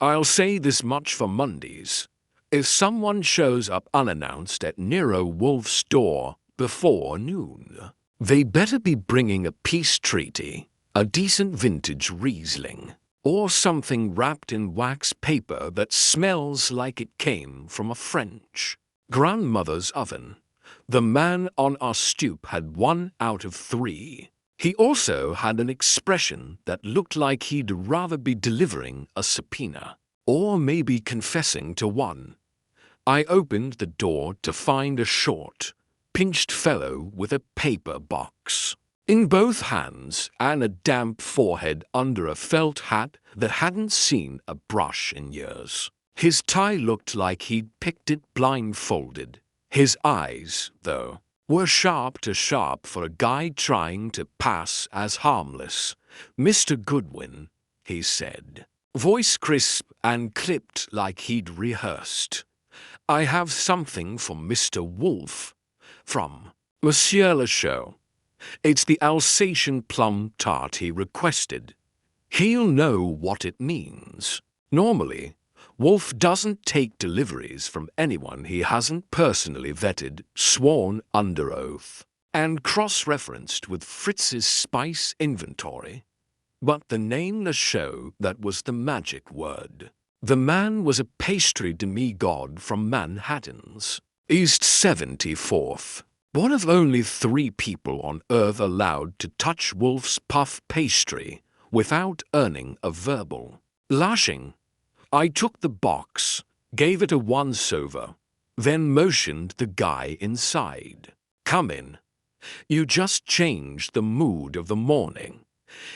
I'll say this much for Mondays. If someone shows up unannounced at Nero Wolfe's door before noon, they better be bringing a peace treaty, a decent vintage Riesling, or something wrapped in wax paper that smells like it came from a French grandmother's oven. The man on our stoop had 1 out of 3. He also had an expression that looked like he'd rather be delivering a subpoena, or maybe confessing to one. I opened the door to find a short, pinched fellow with a paper box in both hands and a damp forehead under a felt hat that hadn't seen a brush in years. His tie looked like he'd picked it blindfolded. His eyes, though, were sharp to sharp for a guy trying to pass as harmless. "Mr. Goodwin," he said, voice crisp and clipped like he'd rehearsed. "I have something for Mr. Wolfe, from Monsieur Le Chaux. It's the Alsatian plum tart he requested. He'll know what it means. Normally, Wolfe doesn't take deliveries from anyone he hasn't personally vetted, sworn under oath, and cross-referenced with Fritz's spice inventory. But the name Le Chaux, that was the magic word. The man was a pastry demigod from Manhattan's East 74th. One of only 3 people on Earth allowed to touch Wolfe's puff pastry without earning a verbal lashing. I took the box, gave it a once-over, then motioned the guy inside. "Come in. You just changed the mood of the morning."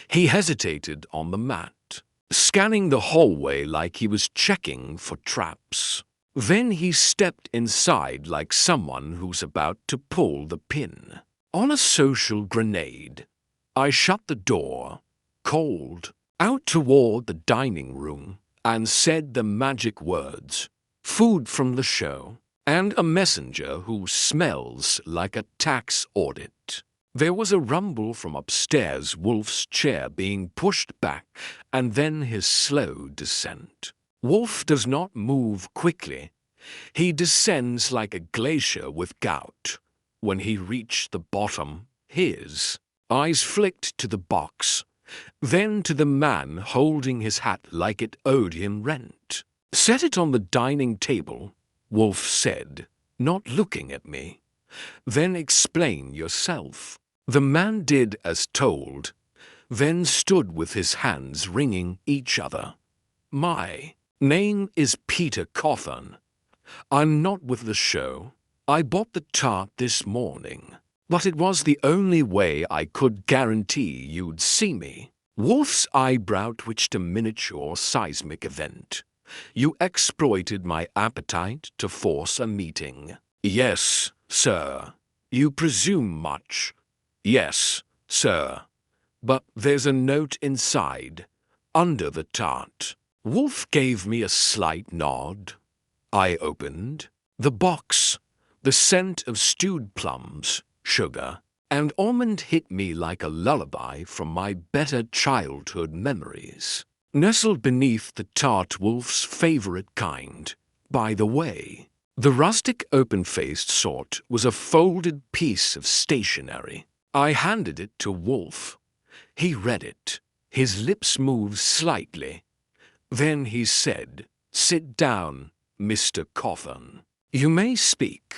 He hesitated on the mat, scanning the hallway like he was checking for traps. Then he stepped inside like someone who's about to pull the pin on a social grenade. I shut the door, cold, out toward the dining room, and said the magic words, "Food from Le Chaux," and a messenger who smells like a tax audit. There was a rumble from upstairs, Wolfe's chair being pushed back, and then his slow descent. Wolfe does not move quickly. He descends like a glacier with gout. When he reached the bottom, his eyes flicked to the box, then to the man holding his hat like it owed him rent. "Set it on the dining table," Wolfe said, not looking at me. "Then explain yourself." The man did as told, then stood with his hands wringing each other. "My name is Peter Cawthon. I'm not with Le Chaux. I bought the tart this morning, but it was the only way I could guarantee you'd see me." Wolfe's eyebrow twitched a miniature seismic event. "You exploited my appetite to force a meeting." "Yes, sir." "You presume much." "Yes, sir. But there's a note inside, under the tart." Wolfe gave me a slight nod. I opened the box. The scent of stewed plums, sugar, and almond hit me like a lullaby from my better childhood memories. Nestled beneath the tart, Wolfe's favorite kind, by the way. The rustic open-faced sort was a folded piece of stationery. I handed it to Wolfe. He read it. His lips moved slightly. Then he said, "Sit down, Mr. Cawthon. You may speak."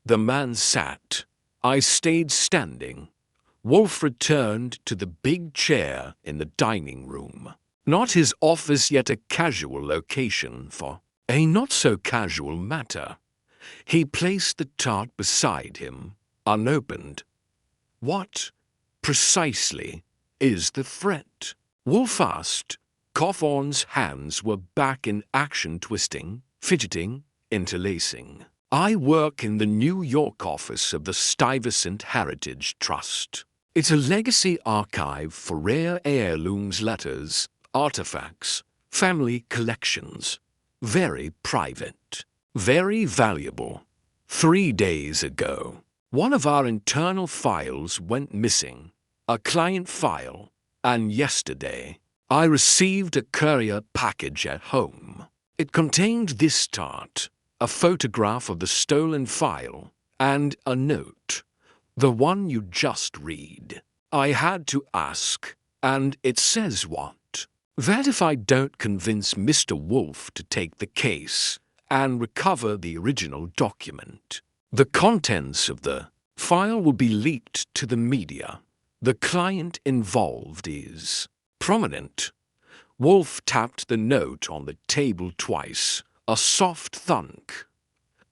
The man sat. I stayed standing. Wolfe returned to the big chair in the dining room. Not his office, yet a casual location for a not-so-casual matter. He placed the tart beside him, unopened. "What, precisely, is the threat?" Wolfe asked. Cawthon's hands were back in action, twisting, fidgeting, interlacing. "I work in the New York office of the Stuyvesant Heritage Trust. It's a legacy archive for rare heirlooms, letters, artifacts, family collections. Very private, very valuable. 3 days ago, one of our internal files went missing, a client file, and yesterday I received a courier package at home. It contained this tart, a photograph of the stolen file, and a note, the one you just read. I had to ask, and it says what? That if I don't convince Mr. Wolfe to take the case and recover the original document, the contents of the file will be leaked to the media. The client involved is prominent. Wolfe tapped the note on the table twice, a soft thunk.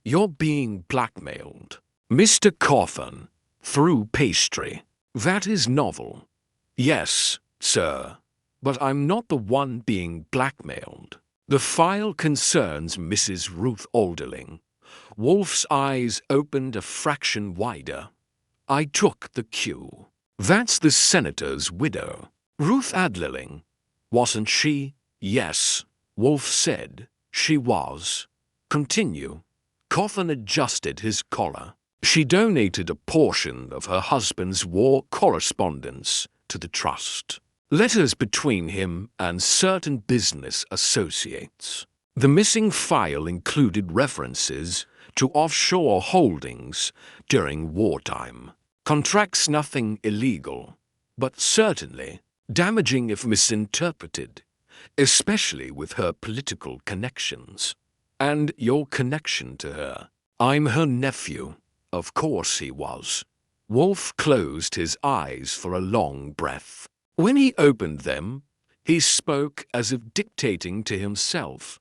You're being blackmailed. Mr. Coffin, through pastry. That is novel. Yes, sir, but I'm not the one being blackmailed. The file concerns Mrs. Ruth Alderling. Wolfe's eyes opened a fraction wider. I took the cue. That's the senator's widow. Ruth Alderling. Wasn't she? Yes, Wolfe said. She was. Continue. Coffin adjusted his collar. She donated a portion of her husband's war correspondence to the trust. Letters between him and certain business associates. The missing file included references to offshore holdings during wartime. Contracts nothing illegal, but certainly damaging if misinterpreted, especially with her political connections. And your connection to her. I'm her nephew. Of course he was. Wolfe closed his eyes for a long breath. When he opened them, he spoke as if dictating to himself.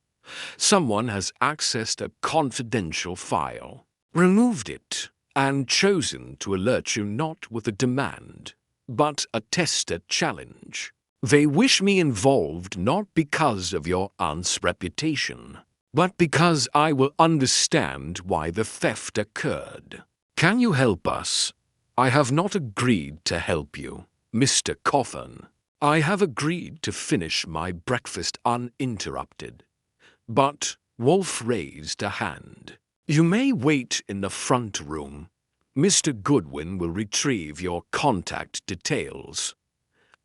Someone has accessed a confidential file, removed it, and chosen to alert you not with a demand, but a tested challenge. They wish me involved not because of your aunt's reputation, but because I will understand why the theft occurred. Can you help us? I have not agreed to help you, Mr. Coffin. I have agreed to finish my breakfast uninterrupted. But Wolfe raised a hand. You may wait in the front room. Mr. Goodwin will retrieve your contact details.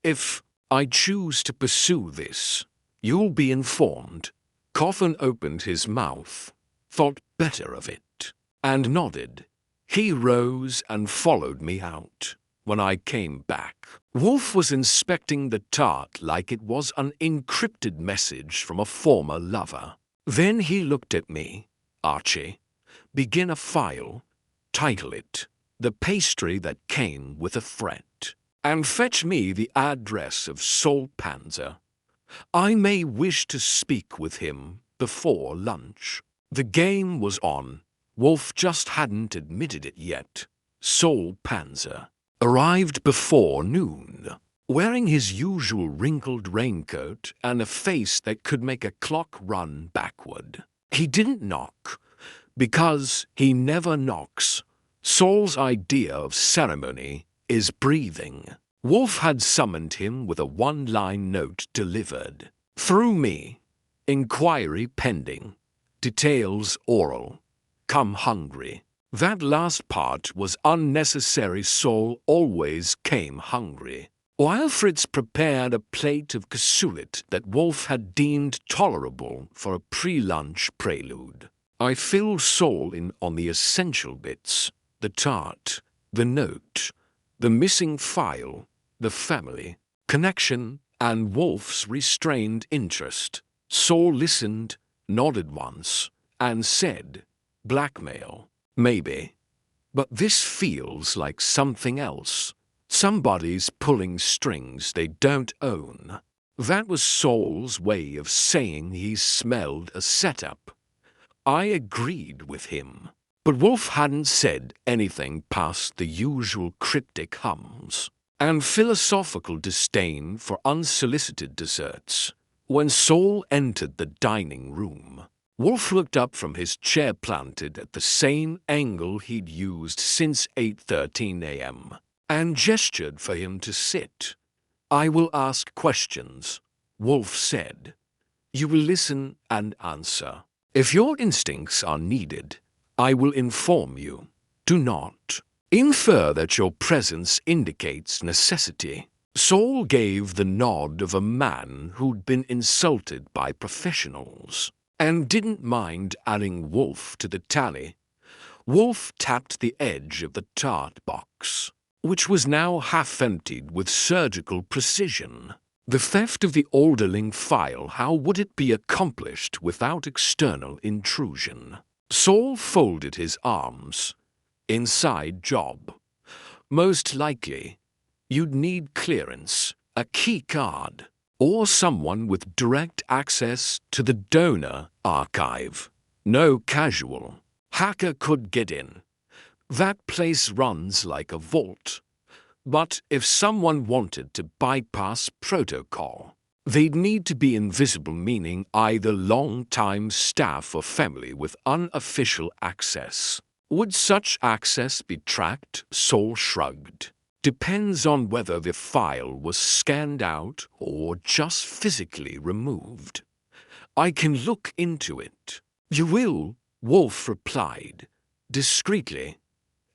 If I choose to pursue this, you'll be informed. Coffin opened his mouth, thought better of it, and nodded. He rose and followed me out. When I came back, Wolfe was inspecting the tart like it was an encrypted message from a former lover. Then he looked at me. Archie, begin a file, title it, The Pastry That Came with a Threat, and fetch me the address of Sol Panzer. I may wish to speak with him before lunch. The game was on. Wolfe just hadn't admitted it yet. Sol Panzer arrived before noon, wearing his usual wrinkled raincoat and a face that could make a clock run backward. He didn't knock, because he never knocks. Sol's idea of ceremony is breathing. Wolfe had summoned him with a one-line note delivered. Through me. Inquiry pending. Details oral. Come hungry. That last part was unnecessary. Sol always came hungry. While Fritz prepared a plate of cassoulet that Wolfe had deemed tolerable for a pre-lunch prelude, I filled Sol in on the essential bits, the tart, the note, the missing file, the family, connection, and Wolfe's restrained interest. Sol listened, nodded once, and said, blackmail, maybe. But this feels like something else. Somebody's pulling strings they don't own. That was Sol's way of saying he smelled a setup. I agreed with him. But Wolfe hadn't said anything past the usual cryptic hums and philosophical disdain for unsolicited desserts. When Sol entered the dining room, Wolfe looked up from his chair planted at the same angle he'd used since 8:13 a.m. and gestured for him to sit. I will ask questions, Wolfe said. You will listen and answer. If your instincts are needed, I will inform you. Do not infer that your presence indicates necessity. Sol gave the nod of a man who'd been insulted by professionals. and didn't mind adding Wolfe to the tally. Wolfe tapped the edge of the tart box, which was now half emptied with surgical precision. The theft of the Alderling file, how would it be accomplished without external intrusion? Saul folded his arms. Inside job. Most likely, you'd need clearance, a key card, or someone with direct access to the donor archive. No casual hacker could get in. That place runs like a vault. But if someone wanted to bypass protocol, they'd need to be invisible, meaning either long-time staff or family with unofficial access. Would such access be tracked? Saul shrugged. Depends on whether the file was scanned out or just physically removed. I can look into it. You will, Wolfe replied, discreetly.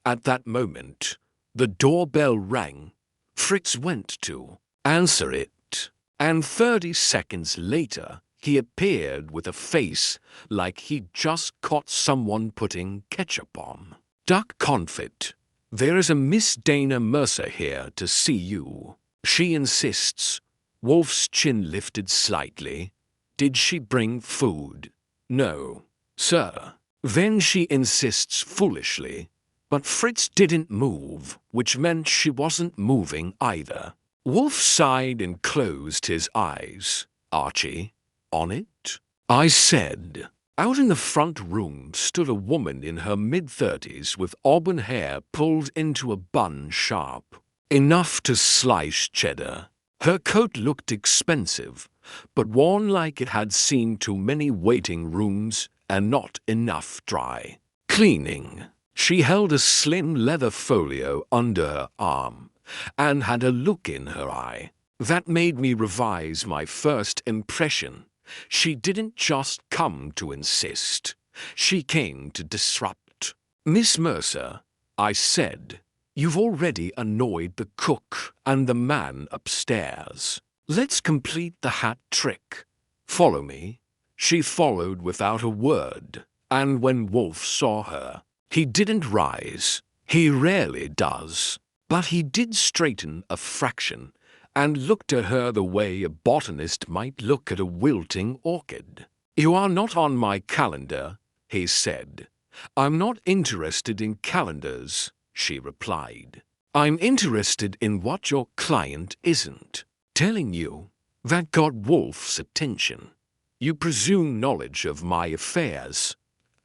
At that moment, the doorbell rang. Fritz went to answer it, and 30 seconds later, he appeared with a face like he'd just caught someone putting ketchup on. Duck confit. There is a Miss Dana Mercer here to see you. She insists. Wolfe's chin lifted slightly. Did she bring food? No, sir. Then she insists foolishly. But Fritz didn't move, which meant she wasn't moving either. Wolfe sighed and closed his eyes. Archie, on it? I said. Out in the front room stood a woman in her mid-30s with auburn hair pulled into a bun sharp, enough to slice cheddar. Her coat looked expensive, but worn like it had seen too many waiting rooms and not enough dry cleaning. She held a slim leather folio under her arm and had a look in her eye that made me revise my first impression. She didn't just come to insist. She came to disrupt. Miss Mercer, I said, you've already annoyed the cook and the man upstairs. Let's complete the hat trick. Follow me. She followed without a word, and when Wolfe saw her, he didn't rise. He rarely does. But he did straighten a fraction and looked at her the way a botanist might look at a wilting orchid. You are not on my calendar, he said. I'm not interested in calendars, she replied. I'm interested in what your client isn't telling you. That got Wolfe's attention. You presume knowledge of my affairs.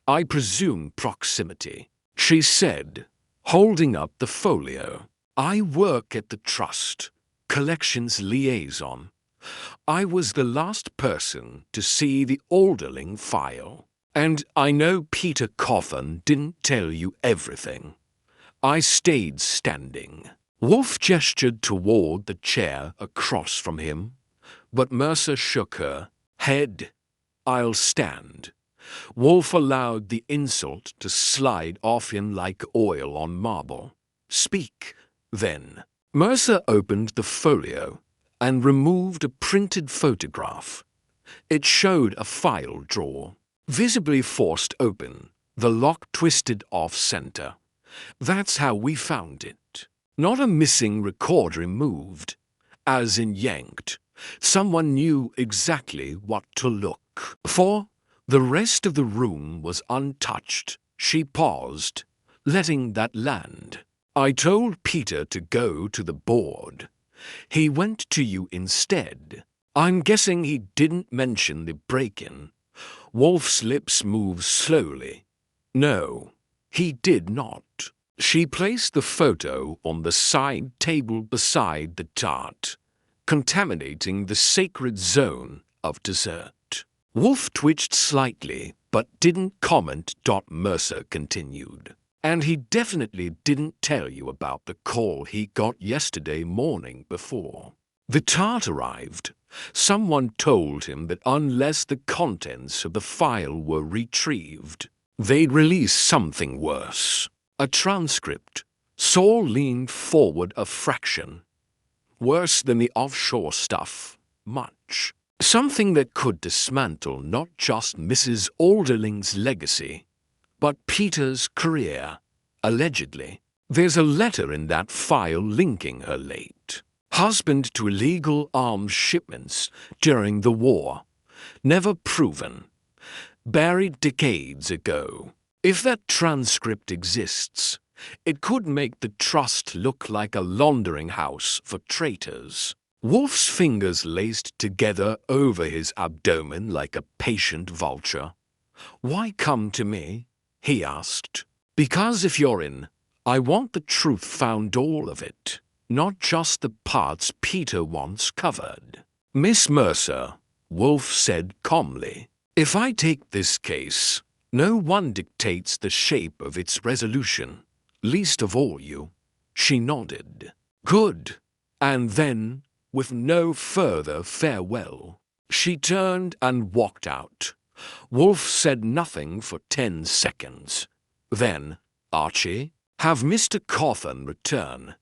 I presume proximity, she said, holding up the folio. I work at the trust. Collections liaison. I was the last person to see the Alderling file, and I know Peter Coffin didn't tell you everything. I stayed standing. Wolfe gestured toward the chair across from him, but Mercer shook her head. I'll stand. Wolfe allowed the insult to slide off him like oil on marble. Speak, then. Mercer opened the folio and removed a printed photograph. It showed a file drawer, visibly forced open, the lock twisted off-center. That's how we found it. Not a missing record removed, as in yanked. Someone knew exactly what to look for. The rest of the room was untouched. She paused, letting that land. I told Peter to go to the board. He went to you instead. I'm guessing he didn't mention the break-in. Wolfe's lips moved slowly. No, he did not. She placed the photo on the side table beside the tart, contaminating the sacred zone of dessert. Wolfe twitched slightly, but didn't comment. Mercer continued. And he definitely didn't tell you about the call he got yesterday morning before the tart arrived. Someone told him that unless the contents of the file were retrieved, they'd release something worse. A transcript. Saul leaned forward a fraction. Worse than the offshore stuff. Much. Something that could dismantle not just Mrs. Alderling's legacy, but Peter's career, allegedly. There's a letter in that file linking her late husband to illegal arms shipments during the war, never proven, buried decades ago. If that transcript exists, it could make the trust look like a laundering house for traitors. Wolfe's fingers laced together over his abdomen like a patient vulture. "Why come to me?" he asked. "Because if you're in, I want the truth found, all of it, not just the parts Peter wants covered." "Miss Mercer," Wolfe said calmly, "if I take this case, no one dictates the shape of its resolution, least of all you." She nodded. "Good." And then, with no further farewell, she turned and walked out. Wolfe said nothing for 10 seconds. Then, "Archie, have Mr. Cawthon return.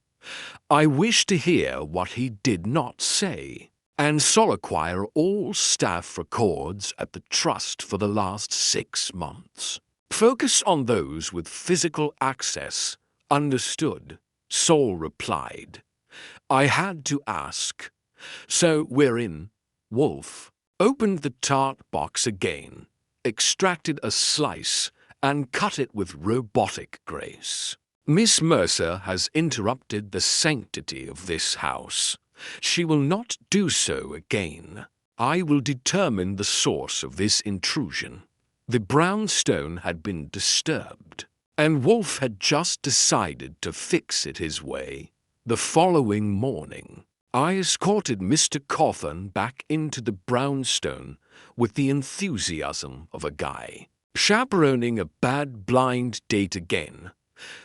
I wish to hear what he did not say, and acquire all staff records at the Trust for the last 6 months. Focus on those with physical access." "Understood," Saul replied. "I had to ask. So we're in." Wolfe opened the tart box again, extracted a slice, and cut it with robotic grace. "Miss Mercer has interrupted the sanctity of this house. She will not do so again. I will determine the source of this intrusion." The brownstone had been disturbed, and Wolfe had just decided to fix it his way. The following morning, I escorted Mr. Cawthon back into the brownstone with the enthusiasm of a guy chaperoning a bad blind date again.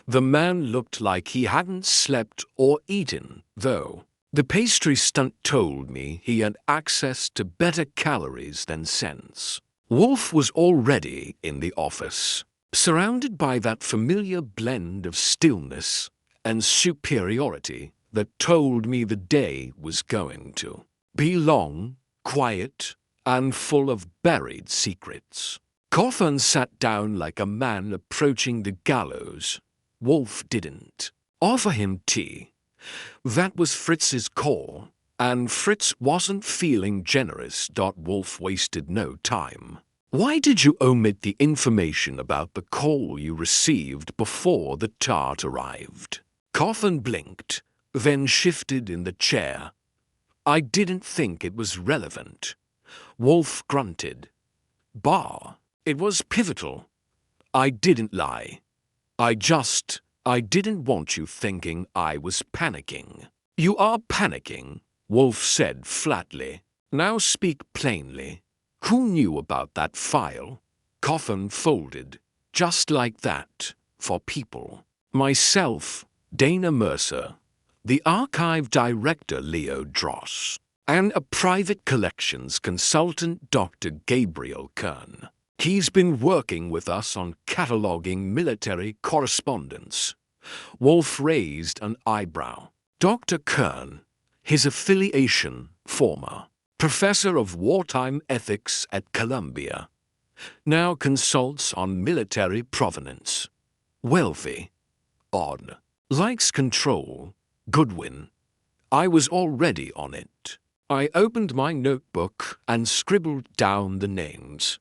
The man looked like he hadn't slept or eaten, though. The pastry stunt told me he had access to better calories than sense. Wolfe was already in the office, surrounded by that familiar blend of stillness and superiority that told me the day was going to be long, quiet, and full of buried secrets. Cawthon sat down like a man approaching the gallows. Wolfe didn't offer him tea. That was Fritz's call, and Fritz wasn't feeling generous. Wolfe wasted no time. "Why did you omit the information about the call you received before the tart arrived?" Cawthon blinked, then shifted in the chair. "I didn't think it was relevant." Wolfe grunted. It was pivotal. I didn't lie. I didn't want you thinking I was panicking." "You are panicking," Wolfe said flatly. "Now speak plainly. Who knew about that file?" Cawthon folded, just like that, for people. "Myself, Dana Mercer, the archive director Leo Dross, and a private collections consultant Dr. Gabriel Kern. He's been working with us on cataloging military correspondence." Wolfe raised an eyebrow. "Dr. Kern, his affiliation, former professor of wartime ethics at Columbia, now consults on military provenance. Wealthy, odd, likes control, Goodwin. I was already on it." I opened my notebook and scribbled down the names.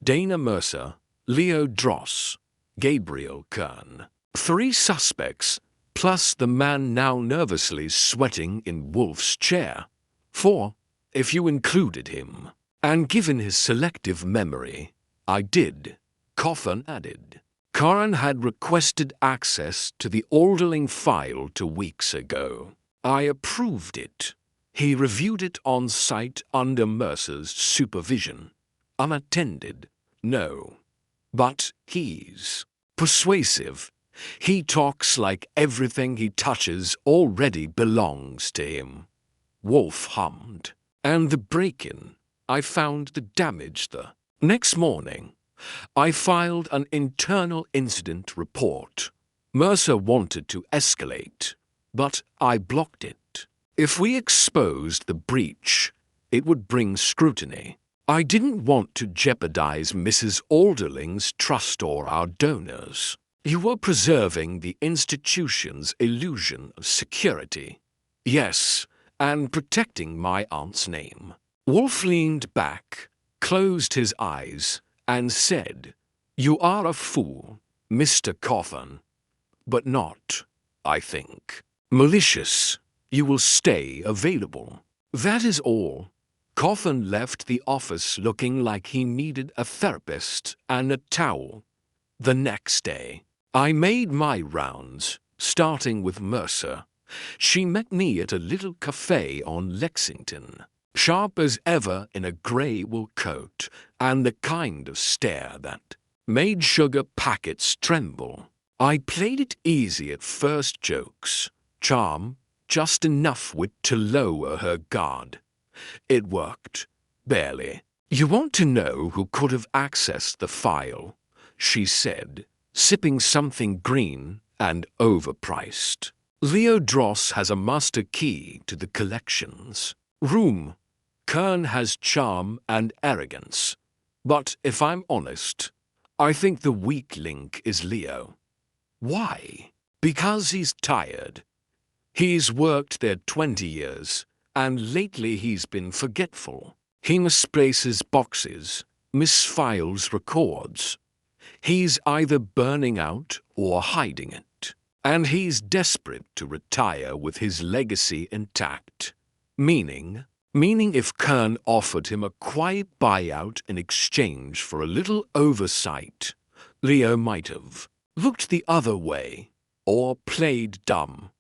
Dana Mercer, Leo Dross, Gabriel Kern. 3 suspects, plus the man now nervously sweating in Wolfe's chair. 4, if you included him. "And given his selective memory, I did," Cawthon added. "Kern had requested access to the Alderling file 2 weeks ago. I approved it. He reviewed it on site under Mercer's supervision. Unattended, no. But he's persuasive. He talks like everything he touches already belongs to him." Wolfe hummed. "And the break-in, I found the damage the next morning. I filed an internal incident report. Mercer wanted to escalate, but I blocked it. If we exposed the breach, It would bring scrutiny. I didn't want to jeopardize Mrs. Alderling's trust or our donors. You were preserving the institution's illusion of security. Yes, and protecting my aunt's name. Wolfe leaned back, closed his eyes, and said, "You are a fool, Mr. Coffin, but not, I think, malicious. You will stay available. That is all." Coffin left the office looking like he needed a therapist and a towel. The next day, I made my rounds, starting with Mercer. She met me at a little cafe on Lexington, sharp as ever in a grey wool coat and the kind of stare that made sugar packets tremble. I played it easy at first jokes, charm, just enough wit to lower her guard. It worked, barely. "You want to know who could have accessed the file?" she said, sipping something green and overpriced. "Leo Dross has a master key to the collections room. Kern has charm and arrogance. But if I'm honest, I think the weak link is Leo." "Why?" "Because he's tired. He's worked there 20 years, and lately he's been forgetful. He misplaces boxes, misfiles records. He's either burning out or hiding it. And he's desperate to retire with his legacy intact. Meaning if Kern offered him a quiet buyout in exchange for a little oversight, Leo might have looked the other way or played dumb.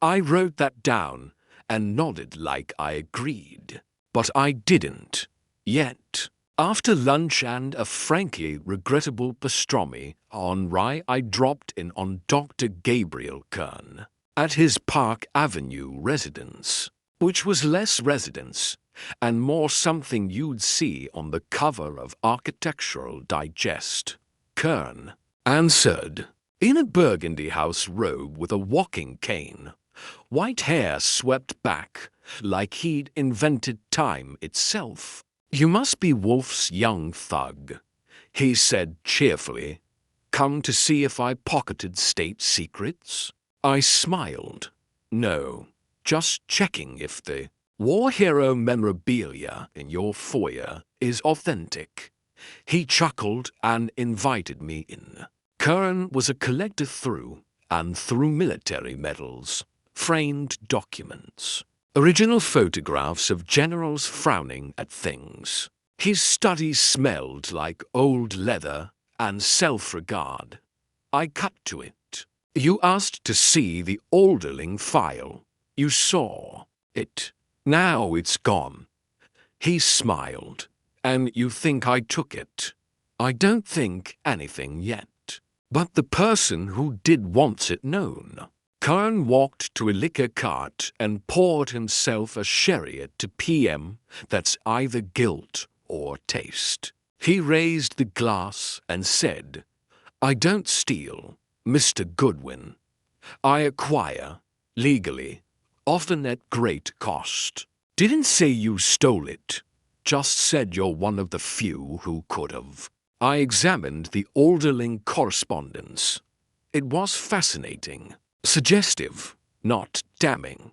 I wrote that down and nodded like I agreed. But I didn't. Yet. After lunch and a frankly regrettable pastrami on rye, I dropped in on Dr. Gabriel Kern at his Park Avenue residence, which was less residence and more something you'd see on the cover of Architectural Digest. Kern answered, in a burgundy house robe with a walking cane, white hair swept back like he'd invented time itself. "You must be Wolfe's young thug," he said cheerfully. "Come to see if I pocketed state secrets?" I smiled. "No, just checking if the war hero memorabilia in your foyer is authentic." He chuckled and invited me in. Kern was a collector through and through: military medals, framed documents, original photographs of generals frowning at things. His study smelled like old leather and self-regard. I cut to it. "You asked to see the Alderling file. You saw it. Now it's gone." He smiled. "And you think I took it?" "I don't think anything yet. But the person who did wants it known." Kern walked to a liquor cart and poured himself a sherry to PM that's either guilt or taste. He raised the glass and said, "I don't steal, Mr. Goodwin. I acquire, legally, often at great cost." "Didn't say you stole it, just said you're one of the few who could have." I examined the Alderling correspondence. It was fascinating. Suggestive, not damning.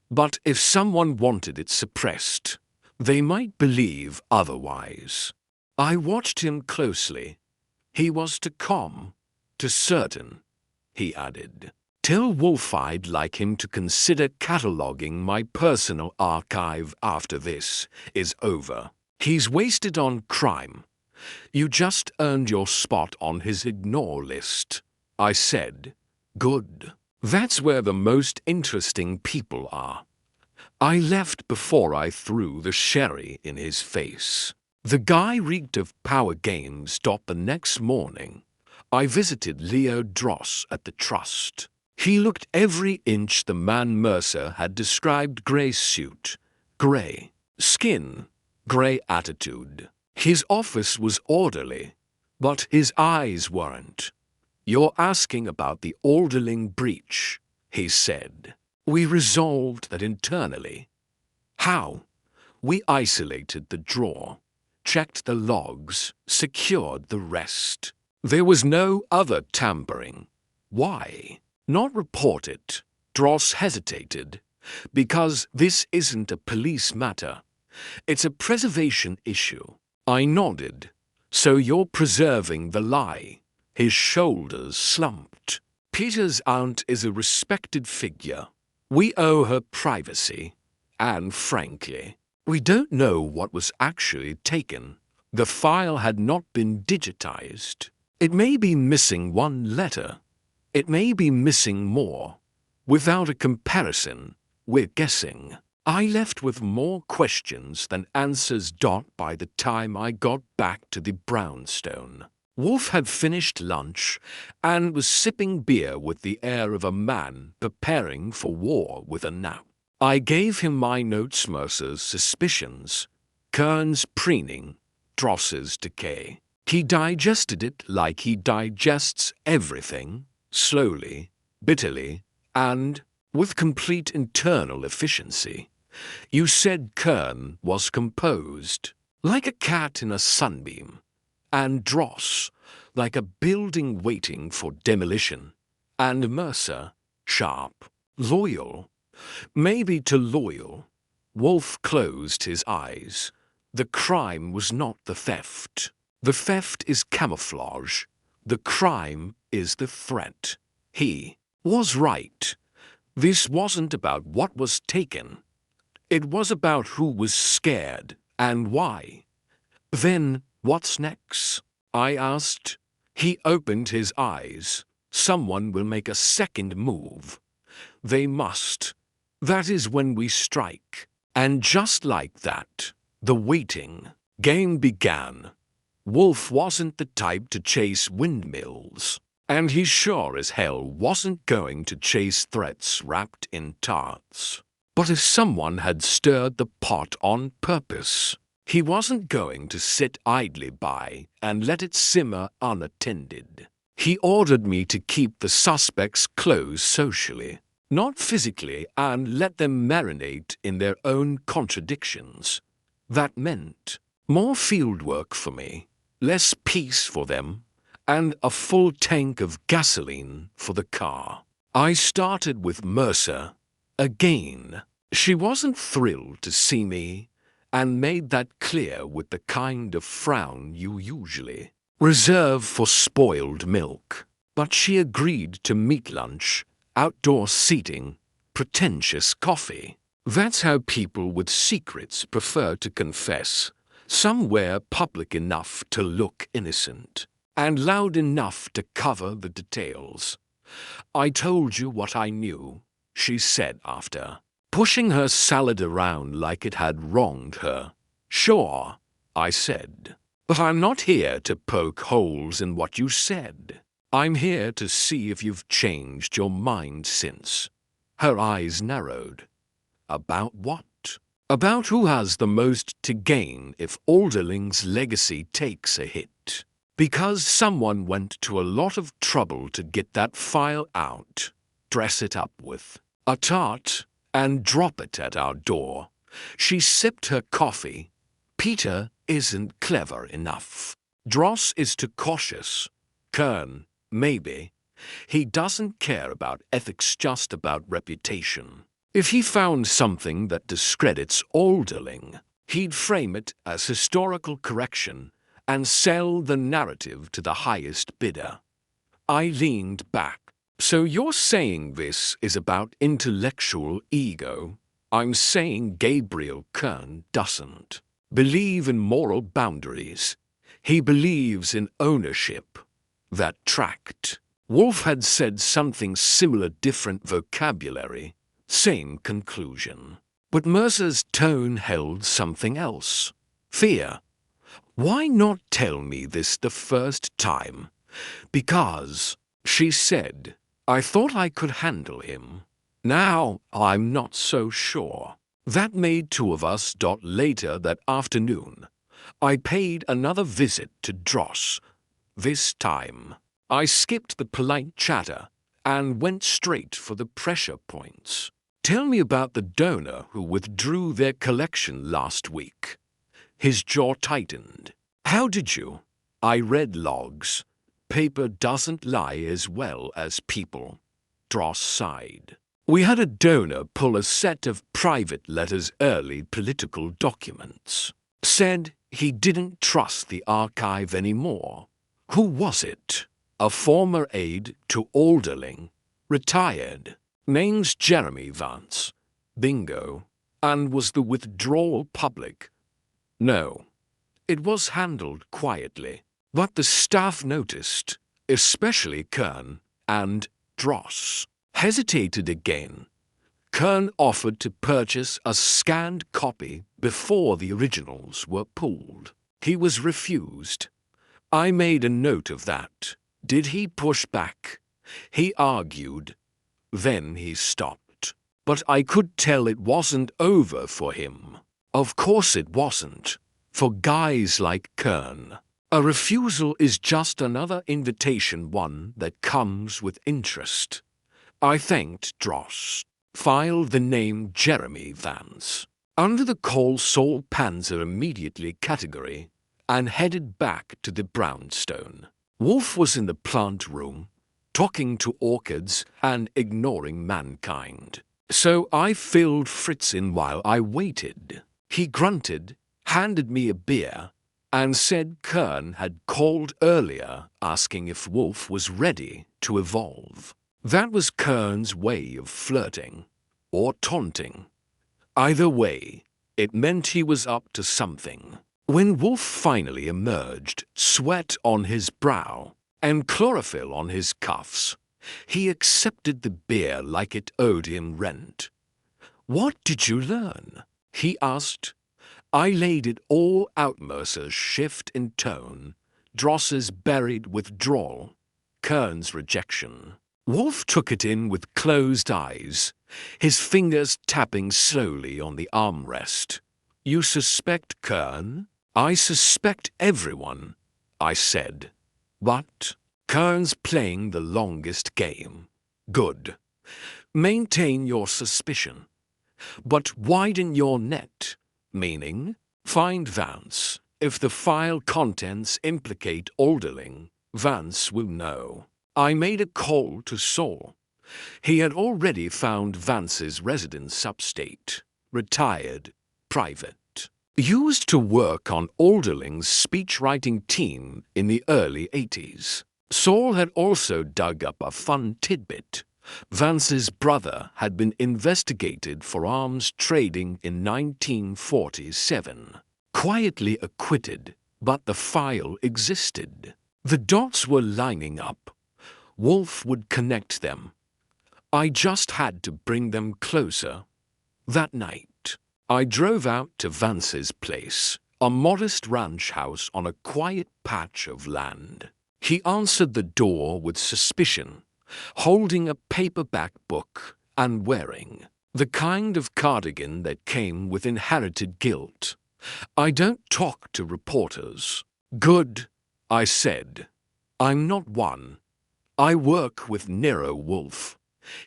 But if someone wanted it suppressed, they might believe otherwise. I watched him closely. He was to calm, to certain, he added. "Tell Wolfe I'd like him to consider cataloguing my personal archive after this is over. He's wasted on crime. You just earned your spot on his ignore list." I said, "Good. That's where the most interesting people are." I left before I threw the sherry in his face. The guy reeked of power games. The next morning, I visited Leo Dross at the Trust. He looked every inch the man Mercer had described: grey suit, grey skin, grey attitude. His office was orderly, but his eyes weren't. "You're asking about the Alderling breach," he said. "We resolved that internally." "How?" We isolated the drawer, checked the logs, secured the rest. There was no other tampering. Why? Not report it. Dross hesitated. Because this isn't a police matter. It's a preservation issue. I nodded. So you're preserving the lie. His shoulders slumped. Peter's aunt is a respected figure. We owe her privacy. And frankly, we don't know what was actually taken. The file had not been digitized. It may be missing one letter. It may be missing more. Without a comparison, we're guessing. I left with more questions than answers. By the time I got back to the brownstone, Wolfe had finished lunch and was sipping beer with the air of a man preparing for war with a nap. I gave him my notes: Mercer's suspicions, Kern's preening, Dross's decay. He digested it like he digests everything, slowly, bitterly, and with complete internal efficiency. You said Kern was composed, like a cat in a sunbeam, and Dross, like a building waiting for demolition, and Mercer, sharp, loyal, maybe too loyal. Wolfe closed his eyes. The crime was not the theft. The theft is camouflage. The crime is the threat. He was right. This wasn't about what was taken. It was about who was scared and why. Then, what's next? I asked. He opened his eyes. Someone will make a second move. They must. That is when we strike. And just like that, the waiting game began. Wolfe wasn't the type to chase windmills, and he sure as hell wasn't going to chase threats wrapped in tarts. But if someone had stirred the pot on purpose, he wasn't going to sit idly by and let it simmer unattended. He ordered me to keep the suspects close socially, not physically, and let them marinate in their own contradictions. That meant more field work for me, less peace for them, and a full tank of gasoline for the car. I started with Mercer. Again, she wasn't thrilled to see me, and made that clear with the kind of frown you usually reserve for spoiled milk. But she agreed to meet lunch, outdoor seating, pretentious coffee. That's how people with secrets prefer to confess, somewhere public enough to look innocent, and loud enough to cover the details. I told you what I knew, she said after, pushing her salad around like it had wronged her. Sure, I said, but I'm not here to poke holes in what you said. I'm here to see if you've changed your mind since. Her eyes narrowed. About what? About who has the most to gain if Alderling's legacy takes a hit. Because someone went to a lot of trouble to get that file out, dress it up with a tart, and drop it at our door. She sipped her coffee. Peter isn't clever enough. Dross is too cautious. Kern, maybe. He doesn't care about ethics, just about reputation. If he found something that discredits Alderling, he'd frame it as historical correction and sell the narrative to the highest bidder. I leaned back. So you're saying this is about intellectual ego? I'm saying Gabriel Kern doesn't believe in moral boundaries. He believes in ownership. That tracked. Wolfe had said something similar, different vocabulary, same conclusion. But Mercer's tone held something else. Fear. Why not tell me this the first time? Because, she said, I thought I could handle him. Now I'm not so sure. That made two of us. Later that afternoon, I paid another visit to Dross. This time, I skipped the polite chatter and went straight for the pressure points. Tell me about the donor who withdrew their collection last week. His jaw tightened. How did you? I read logs. Paper doesn't lie as well as people. Dross sighed. We had a donor pull a set of private letters, early political documents. Said he didn't trust the archive anymore. Who was it? A former aide to Alderling. Retired. Name's Jeremy Vance. Bingo. And was the withdrawal public? No. It was handled quietly. But the staff noticed, especially Kern and Dross. Hesitated again. Kern offered to purchase a scanned copy before the originals were pulled. He was refused. I made a note of that. Did he push back? He argued. Then he stopped. But I could tell it wasn't over for him. Of course it wasn't. For guys like Kern. A refusal is just another invitation, one that comes with interest. I thanked Dross. Filed the name Jeremy Vance under the Call Saul Panzer immediately category and headed back to the brownstone. Wolfe was in the plant room, talking to orchids and ignoring mankind. So I filled Fritz in while I waited. He grunted, handed me a beer, and said Kern had called earlier asking if Wolfe was ready to evolve. That was Kern's way of flirting, or taunting. Either way, it meant he was up to something. When Wolfe finally emerged, sweat on his brow and chlorophyll on his cuffs, he accepted the beer like it owed him rent. "What did you learn?" he asked. I laid it all out. Mercer's shift in tone, Dross's buried withdrawal, Kern's rejection. Wolfe took it in with closed eyes, his fingers tapping slowly on the armrest. "You suspect Kern?" "I suspect everyone," I said. "But Kern's playing the longest game." "Good. Maintain your suspicion. But widen your net, meaning find Vance. If the file contents implicate Alderling, Vance will know." I made a call to Saul. He had already found Vance's residence upstate, retired, private. Used to work on Alderling's speechwriting team in the early 80s. Saul had also dug up a fun tidbit. Vance's brother had been investigated for arms trading in 1947. Quietly acquitted, but the file existed. The dots were lining up. Wolfe would connect them. I just had to bring them closer. That night, I drove out to Vance's place, a modest ranch house on a quiet patch of land. He answered the door with suspicion, holding a paperback book and wearing the kind of cardigan that came with inherited guilt. "I don't talk to reporters." "Good," I said. "I'm not one. I work with Nero Wolfe."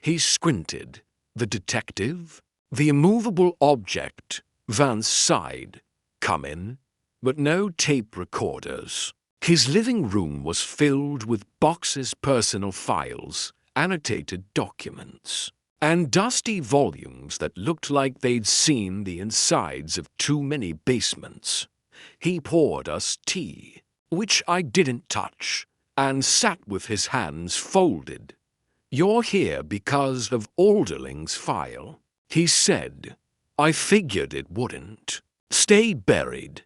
He squinted. "The detective?" "The immovable object." Vance sighed. "Come in." But no tape recorders. His living room was filled with boxes, personal files, annotated documents, and dusty volumes that looked like they'd seen the insides of too many basements. He poured us tea, which I didn't touch, and sat with his hands folded. "You're here because of Alderling's file," he said. "I figured it wouldn't. Stay buried.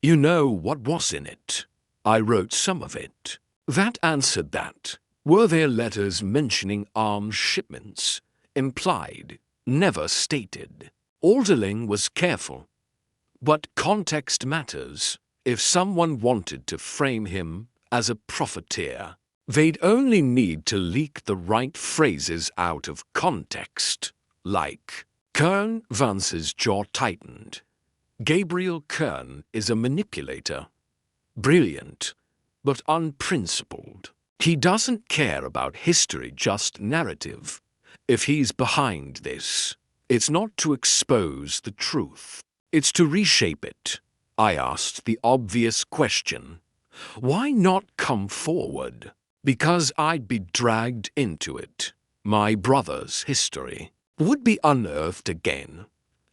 You know what was in it. I wrote some of it." That answered that. Were there letters mentioning arms shipments? Implied, never stated. Alderling was careful. But context matters. If someone wanted to frame him as a profiteer, they'd only need to leak the right phrases out of context. Like, Kern. Vance's jaw tightened. Gabriel Kern is a manipulator. Brilliant, but unprincipled. He doesn't care about history, just narrative. If he's behind this, It's not to expose the truth. It's to reshape it. I asked the obvious question. Why not come forward? Because I'd be dragged into it. My brother's history would be unearthed again,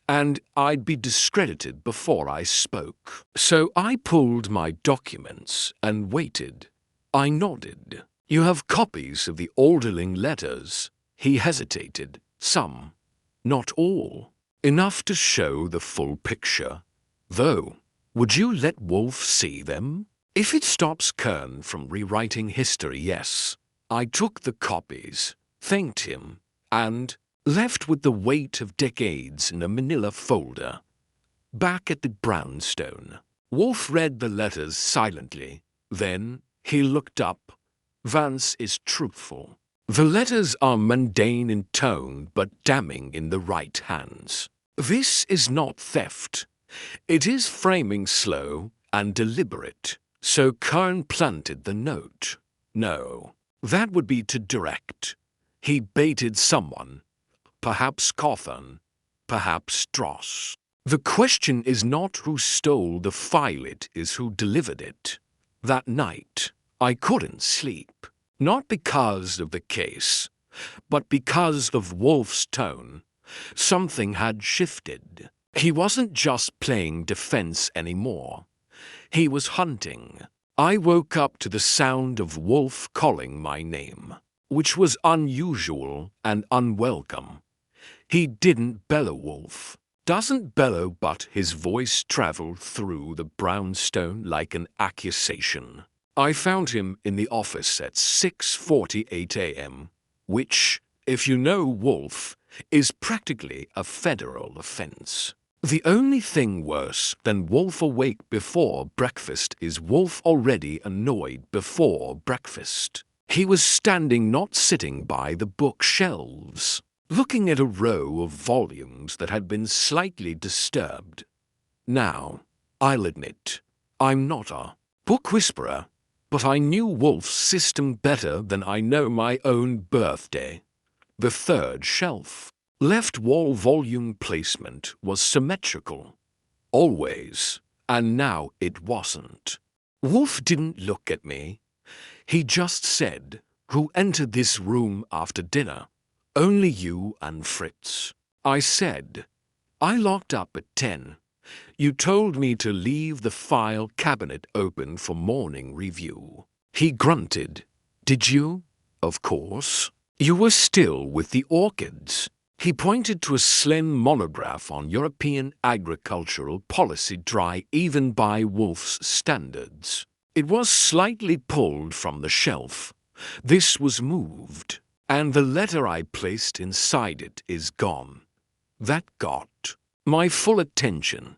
and I'd be discredited before I spoke. So I pulled my documents and waited. I nodded. You have copies of the Alderling letters. He hesitated. Some, not all. Enough to show the full picture. Though, would you let Wolfe see them? If it stops Kern from rewriting history, yes. I took the copies, thanked him, and left with the weight of decades in a manila folder. Back at the brownstone, Wolfe read the letters silently. Then he looked up. Vance is truthful. The letters are mundane in tone but damning in the right hands. This is not theft. It is framing slow and deliberate. So Kern planted the note. No, that would be too direct. He baited someone. Perhaps Cawthon, perhaps Dross. The question is not who stole the file, it is who delivered it. That night, I couldn't sleep. Not because of the case, but because of Wolfe's tone. Something had shifted. He wasn't just playing defense anymore. He was hunting. I woke up to the sound of Wolfe calling my name, which was unusual and unwelcome. He didn't bellow. Wolfe doesn't bellow, but his voice traveled through the brownstone like an accusation. I found him in the office at 6:48 a.m., which, if you know Wolfe, is practically a federal offense. The only thing worse than Wolfe awake before breakfast is Wolfe already annoyed before breakfast. He was standing, not sitting, by the bookshelves, looking at a row of volumes that had been slightly disturbed. Now, I'll admit, I'm not a book whisperer, but I knew Wolfe's system better than I know my own birthday. The third shelf, left wall volume placement was symmetrical. Always. And now it wasn't. Wolfe didn't look at me. He just said, "Who entered this room after dinner?" "Only you and Fritz." I said, "I locked up at 10. You told me to leave the file cabinet open for morning review." He grunted. "Did you?" "Of course. You were still with the orchids." He pointed to a slim monograph on European agricultural policy, dry even by Wolfe's standards. It was slightly pulled from the shelf. This was moved, and the letter I placed inside it is gone. That got my full attention.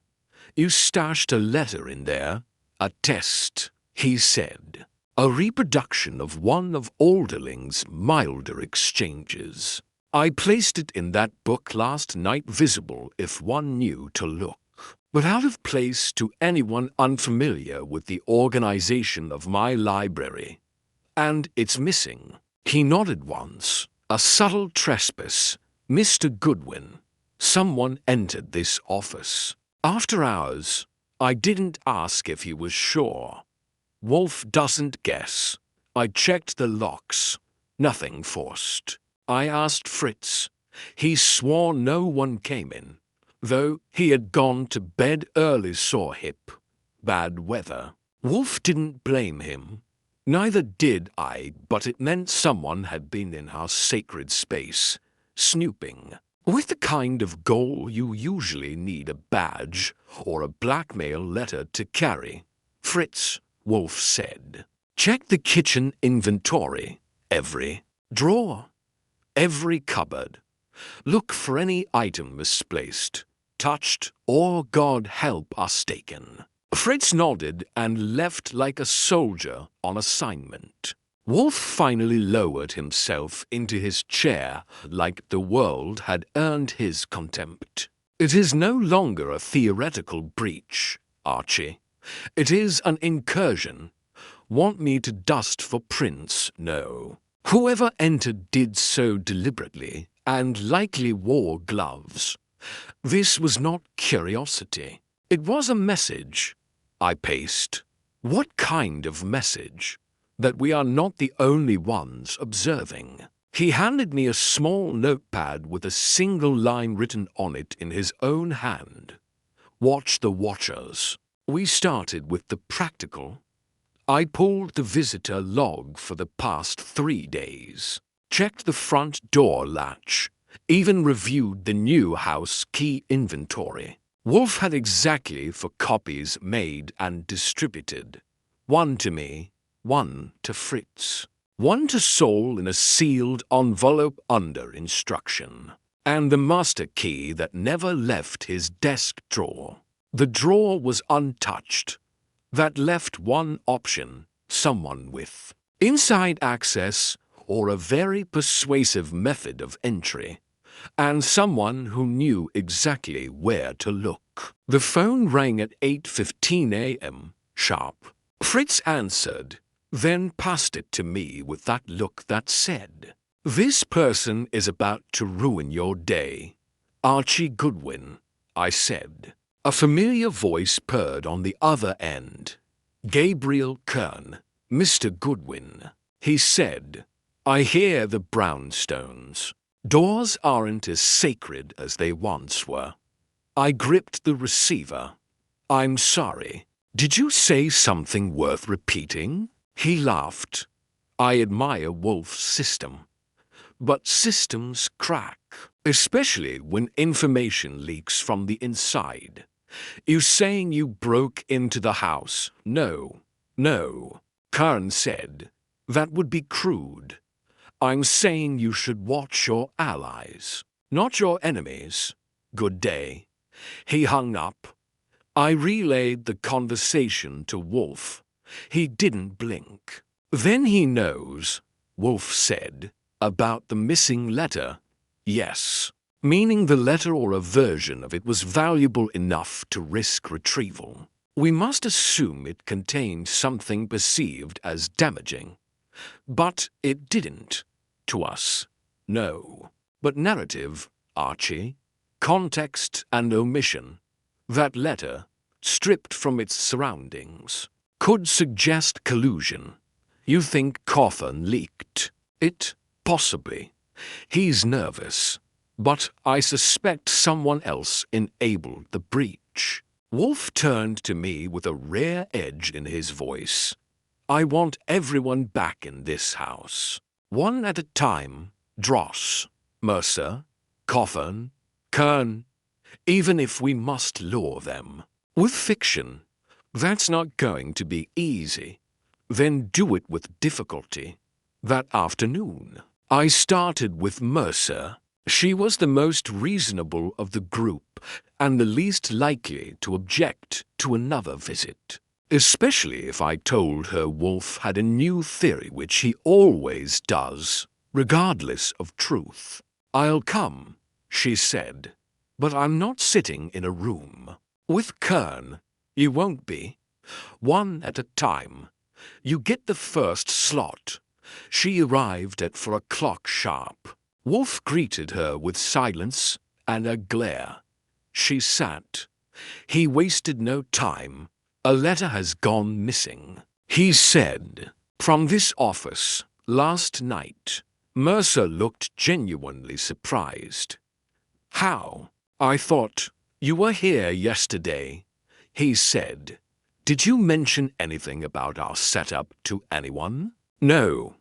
"You stashed a letter in there." "A test," he said. "A reproduction of one of Alderling's milder exchanges. I placed it in that book last night, visible if one knew to look, but out of place to anyone unfamiliar with the organization of my library. And it's missing." He nodded once. "A subtle trespass, Mr. Goodwin. Someone entered this office after hours. I didn't ask if he was sure. Wolfe doesn't guess. I checked the locks. Nothing forced. I asked Fritz. He swore no one came in, though he had gone to bed early, sore hip. Bad weather." Wolfe didn't blame him. Neither did I, but it meant someone had been in our sacred space, snooping, with the kind of goal you usually need a badge or a blackmail letter to carry. "Fritz," Wolfe said, "check the kitchen inventory. Every drawer, every cupboard. Look for any item misplaced, touched, or God help us taken." Fritz nodded and left like a soldier on assignment. Wolfe finally lowered himself into his chair like the world had earned his contempt. "It is no longer a theoretical breach, Archie. It is an incursion. Want me to dust for prints? No. Whoever entered did so deliberately and likely wore gloves. This was not curiosity. It was a message, I paced. What kind of message? That we are not the only ones observing. He handed me a small notepad with a single line written on it in his own hand. Watch the watchers. We started with the practical. I pulled the visitor log for the past 3 days, checked the front door latch, even reviewed the new house key inventory. Wolfe had exactly 4 copies made and distributed. 1 to me, 1 to Fritz, 1 to Saul in a sealed envelope under instruction, and the master key that never left his desk drawer. The drawer was untouched. That left one option: someone with inside access or a very persuasive method of entry, and someone who knew exactly where to look. The phone rang at 8:15 a.m. sharp. Fritz answered, then passed it to me with that look that said, "This person is about to ruin your day." "Archie Goodwin," I said. A familiar voice purred on the other end. "Gabriel Kern, Mr. Goodwin," he said. "I hear the brownstones. Doors aren't as sacred as they once were." I gripped the receiver. "I'm sorry. Did you say something worth repeating?" He laughed. "I admire Wolfe's system. But systems crack, especially when information leaks from the inside. You saying you broke into the house? No, no," Kern said. "That would be crude. I'm saying you should watch your allies, not your enemies. Good day." He hung up. I relayed the conversation to Wolfe. He didn't blink. "Then he knows," Wolfe said, "about the missing letter." "Yes." Meaning the letter or a version of it was valuable enough to risk retrieval. We must assume it contained something perceived as damaging. But it didn't. To us, no. But narrative, Archie, context and omission. That letter, stripped from its surroundings, could suggest collusion. You think Cawthon leaked it? Possibly. He's nervous. But I suspect someone else enabled the breach. Wolfe turned to me with a rare edge in his voice. "I want everyone back in this house. One at a time. Dross, Mercer, Cawthon, Kern, even if we must lure them. With fiction, that's not going to be easy. Then do it with difficulty." That afternoon, I started with Mercer. She was the most reasonable of the group and the least likely to object to another visit, especially if I told her Wolfe had a new theory, which he always does, regardless of truth. "I'll come," she said, "but I'm not sitting in a room. With Kern, you won't be. One at a time. You get the first slot." She arrived at 4 o'clock sharp. Wolfe greeted her with silence and a glare. She sat. He wasted no time. "A letter has gone missing," he said, "from this office last night." Mercer looked genuinely surprised. "How? I thought you were here yesterday," he said. "Did you mention anything about our setup to anyone?" "No.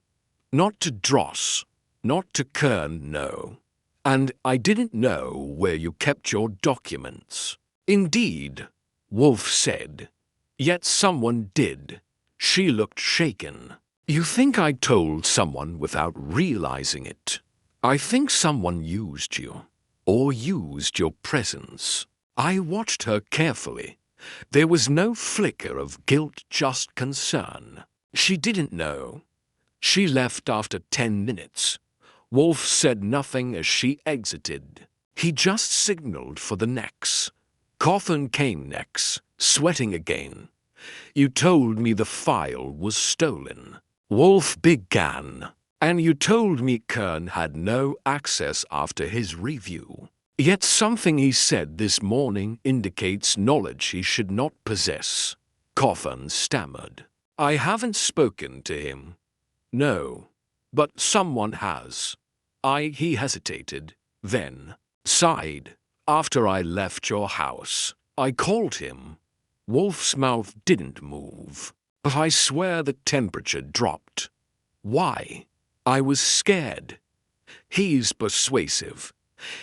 Not to Dross. Not to Kern, no. And I didn't know where you kept your documents." "Indeed," Wolfe said. "Yet someone did." She looked shaken. "You think I told someone without realizing it? I think someone used you, or used your presence." I watched her carefully. There was no flicker of guilt, just concern. She didn't know. She left after 10 minutes. Wolfe said nothing as she exited. He just signaled for the next. Cawthon came next, sweating again. "You told me the file was stolen," Wolfe began. And you told me Kern had no access after his review. Yet something he said this morning indicates knowledge he should not possess. Coffin stammered. I haven't spoken to him. No. But someone has. He hesitated, then sighed. After I left your house, I called him. Wolfe's mouth didn't move, but I swear the temperature dropped. Why? I was scared. He's persuasive.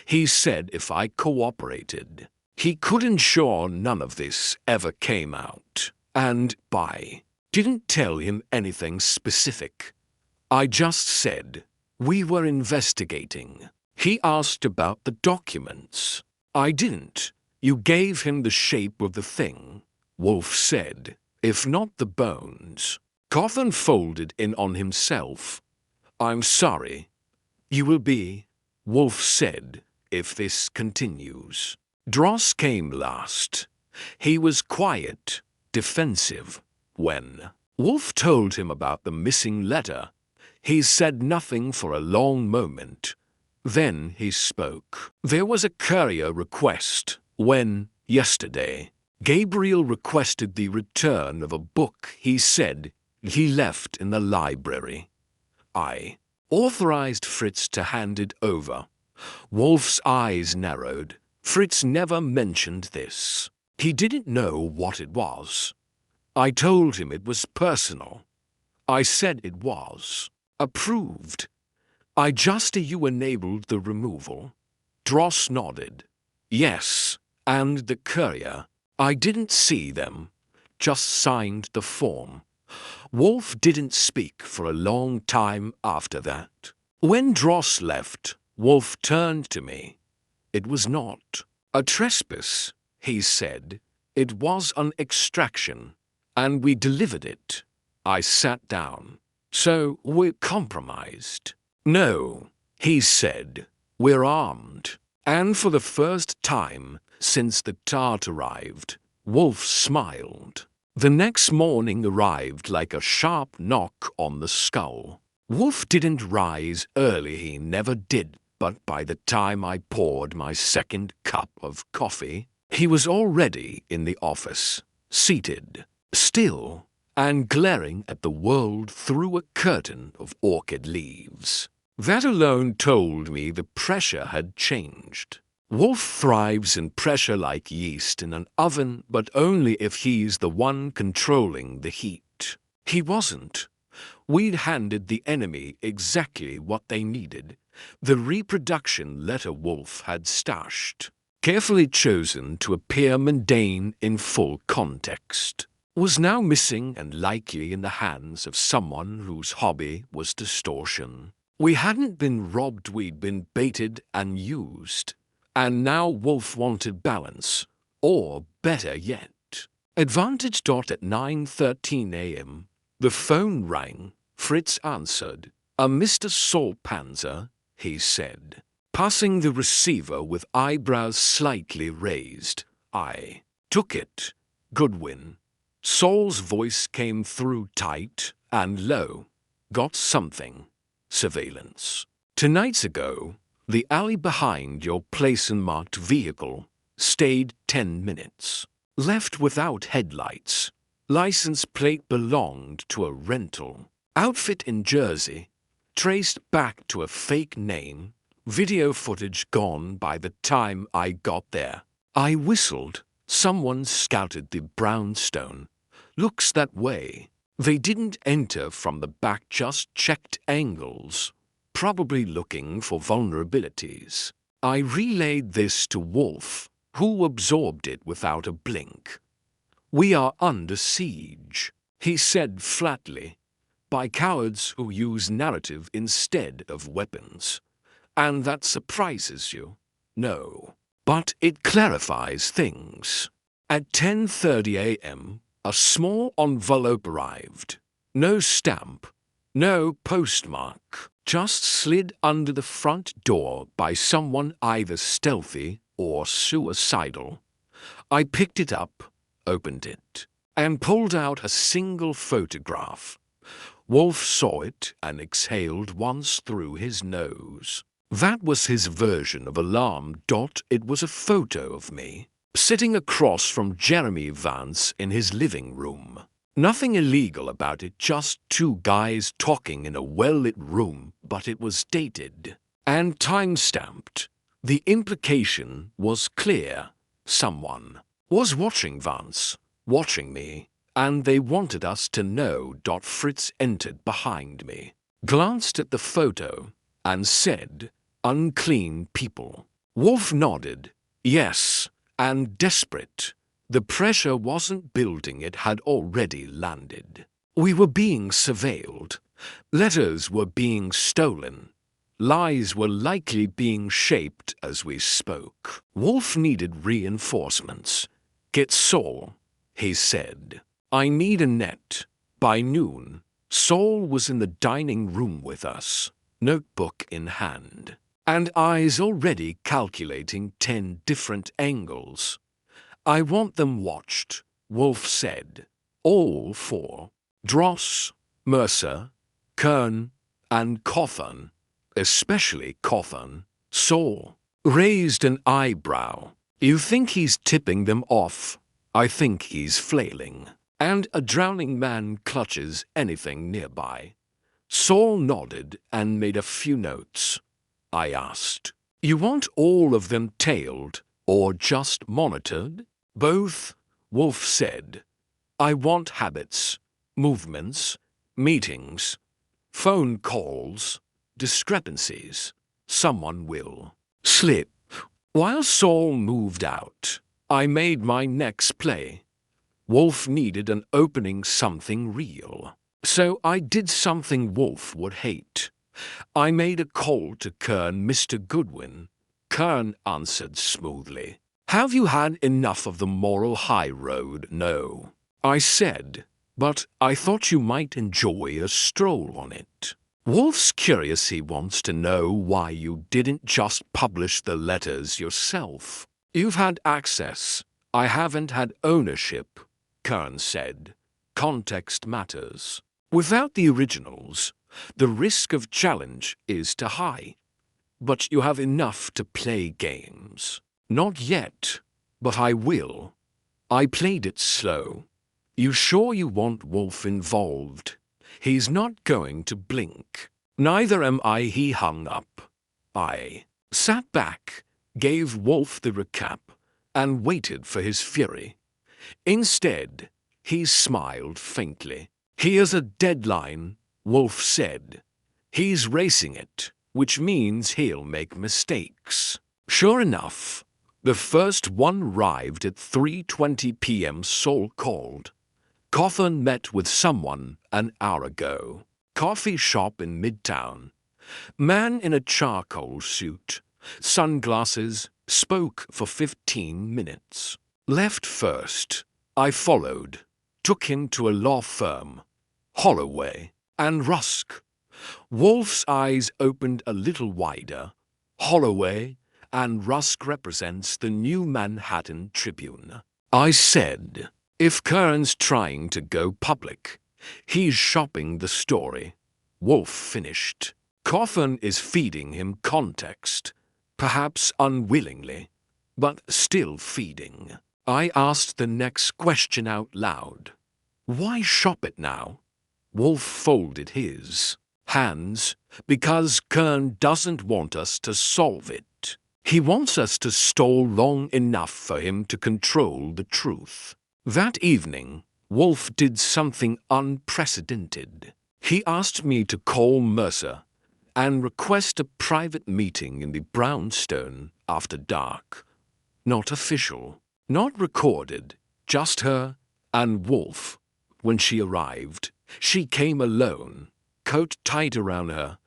He said if I cooperated, he could ensure none of this ever came out. And didn't tell him anything specific. I just said, we were investigating. He asked about the documents. I didn't. You gave him the shape of the thing, Wolfe said, if not the bones. Coffin folded in on himself. I'm sorry. You will be, Wolfe said, if this continues. Dross came last. He was quiet, defensive. When Wolfe told him about the missing letter, he said nothing for a long moment. Then he spoke. There was a courier request when, yesterday, Gabriel requested the return of a book he said he left in the library. I authorized Fritz to hand it over. Wolfe's eyes narrowed. Fritz never mentioned this. He didn't know what it was. I told him it was personal. I said it was. Approved. You enabled the removal. Dross nodded. Yes, and the courier. I didn't see them. Just signed the form. Wolfe didn't speak for a long time after that. When Dross left, Wolfe turned to me. It was not a trespass, he said. It was an extraction, and we delivered it. I sat down. So we're compromised. No, he said. We're armed. And for the first time since the Tart arrived, Wolfe smiled. The next morning arrived like a sharp knock on the skull. Wolfe didn't rise early, he never did, but by the time I poured my second cup of coffee, he was already in the office, seated, still, and glaring at the world through a curtain of orchid leaves. That alone told me the pressure had changed. Wolfe thrives in pressure like yeast in an oven, but only if he's the one controlling the heat. He wasn't. We'd handed the enemy exactly what they needed. The reproduction letter Wolfe had stashed, carefully chosen to appear mundane in full context, was now missing and likely in the hands of someone whose hobby was distortion. We hadn't been robbed, we'd been baited and used. And now Wolfe wanted balance, or better yet. Advantage. At 9:13 a.m., the phone rang. Fritz answered. Mr. Solpanzer, he said, passing the receiver with eyebrows slightly raised. I took it. Goodwin. Sol's voice came through tight and low. Got something. Surveillance. 2 nights ago, the alley behind your place-and-marked vehicle stayed 10 minutes. Left without headlights. License plate belonged to a rental outfit in Jersey. Traced back to a fake name. Video footage gone by the time I got there. I whistled. Someone scouted the brownstone. Looks that way. They didn't enter from the back, just checked angles. Probably looking for vulnerabilities. I relayed this to Wolfe, who absorbed it without a blink. We are under siege, he said flatly, by cowards who use narrative instead of weapons. And that surprises you? No. But it clarifies things. At 10:30 a.m., a small envelope arrived. No stamp, no postmark. Just slid under the front door by someone either stealthy or suicidal. I picked it up, opened it, and pulled out a single photograph. Wolfe saw it and exhaled once through his nose. That was his version of alarm. It was a photo of me, sitting across from Jeremy Vance in his living room. Nothing illegal about it, just two guys talking in a well-lit room, but it was dated and time-stamped. The implication was clear. Someone was watching Vance, watching me, and they wanted us to know. Fritz entered behind me, glanced at the photo, and said, "Unclean people." Wolfe nodded, yes, and desperate. The pressure wasn't building, it had already landed. We were being surveilled. Letters were being stolen. Lies were likely being shaped as we spoke. Wolfe needed reinforcements. "Get Saul," he said. "I need a net." By noon, Saul was in the dining room with us, notebook in hand, and eyes already calculating 10 different angles. "I want them watched," Wolfe said. "All 4. Dross, Mercer, Kern, and Cotham. Especially Cotham." Saul raised an eyebrow. "You think he's tipping them off?" "I think he's flailing, and a drowning man clutches anything nearby." Saul nodded and made a few notes. I asked, "You want all of them tailed or just monitored?" "Both," Wolfe said. "I want habits, movements, meetings, phone calls, discrepancies. Someone will slip." While Saul moved out, I made my next play. Wolfe needed an opening, something real. So I did something Wolfe would hate. I made a call to Kern. "Mr. Goodwin." Kern answered smoothly. "Have you had enough of the moral high road?" "No," I said, "but I thought you might enjoy a stroll on it." Wolfe's curious. He wants to know why you didn't just publish the letters yourself. "You've had access. I haven't had ownership," Kern said. "Context matters. Without the originals, the risk of challenge is too high. But you have enough to play games." "Not yet, but I will." I played it slow. "You sure you want Wolfe involved? He's not going to blink." "Neither am I." He hung up. I sat back, gave Wolfe the recap, and waited for his fury. Instead, he smiled faintly. "Here's a deadline," Wolfe said. "He's racing it, which means he'll make mistakes." Sure enough, the first one arrived at 3:20 p.m. Saul called. "Cotham met with someone an hour ago. Coffee shop in Midtown. Man in a charcoal suit, sunglasses, spoke for 15 minutes. Left first. I followed. Took him to a law firm. Holloway and Rusk." Wolfe's eyes opened a little wider. "Holloway and Rusk represents the New Manhattan Tribune." I said, "If Kern's trying to go public, he's shopping the story." Wolfe finished. "Cotham is feeding him context, perhaps unwillingly, but still feeding." I asked the next question out loud. "Why shop it now?" Wolfe folded his hands. "Because Kern doesn't want us to solve it. He wants us to stall long enough for him to control the truth." That evening, Wolfe did something unprecedented. He asked me to call Mercer and request a private meeting in the brownstone after dark. Not official, not recorded, just her and Wolfe. When she arrived, she came alone, coat tight around her,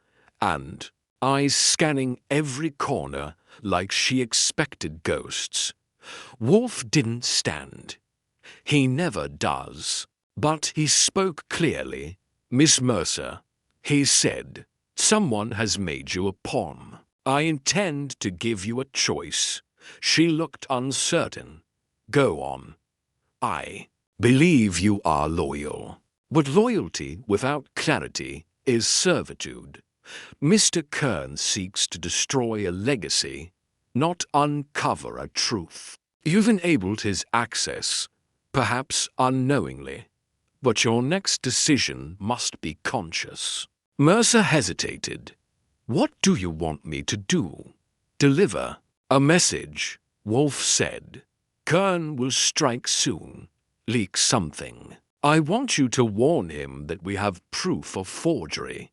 and eyes scanning every corner like she expected ghosts. Wolfe didn't stand. He never does. But he spoke clearly. "Miss Mercer," he said, "someone has made you a pawn. I intend to give you a choice." She looked uncertain. "Go on." "I believe you are loyal." But loyalty without clarity is servitude. Mr. Kern seeks to destroy a legacy, not uncover a truth. You've enabled his access, perhaps unknowingly, but your next decision must be conscious. Mercer hesitated. What do you want me to do? Deliver a message, Wolfe said. Kern will strike soon, leak something. I want you to warn him that we have proof of forgery.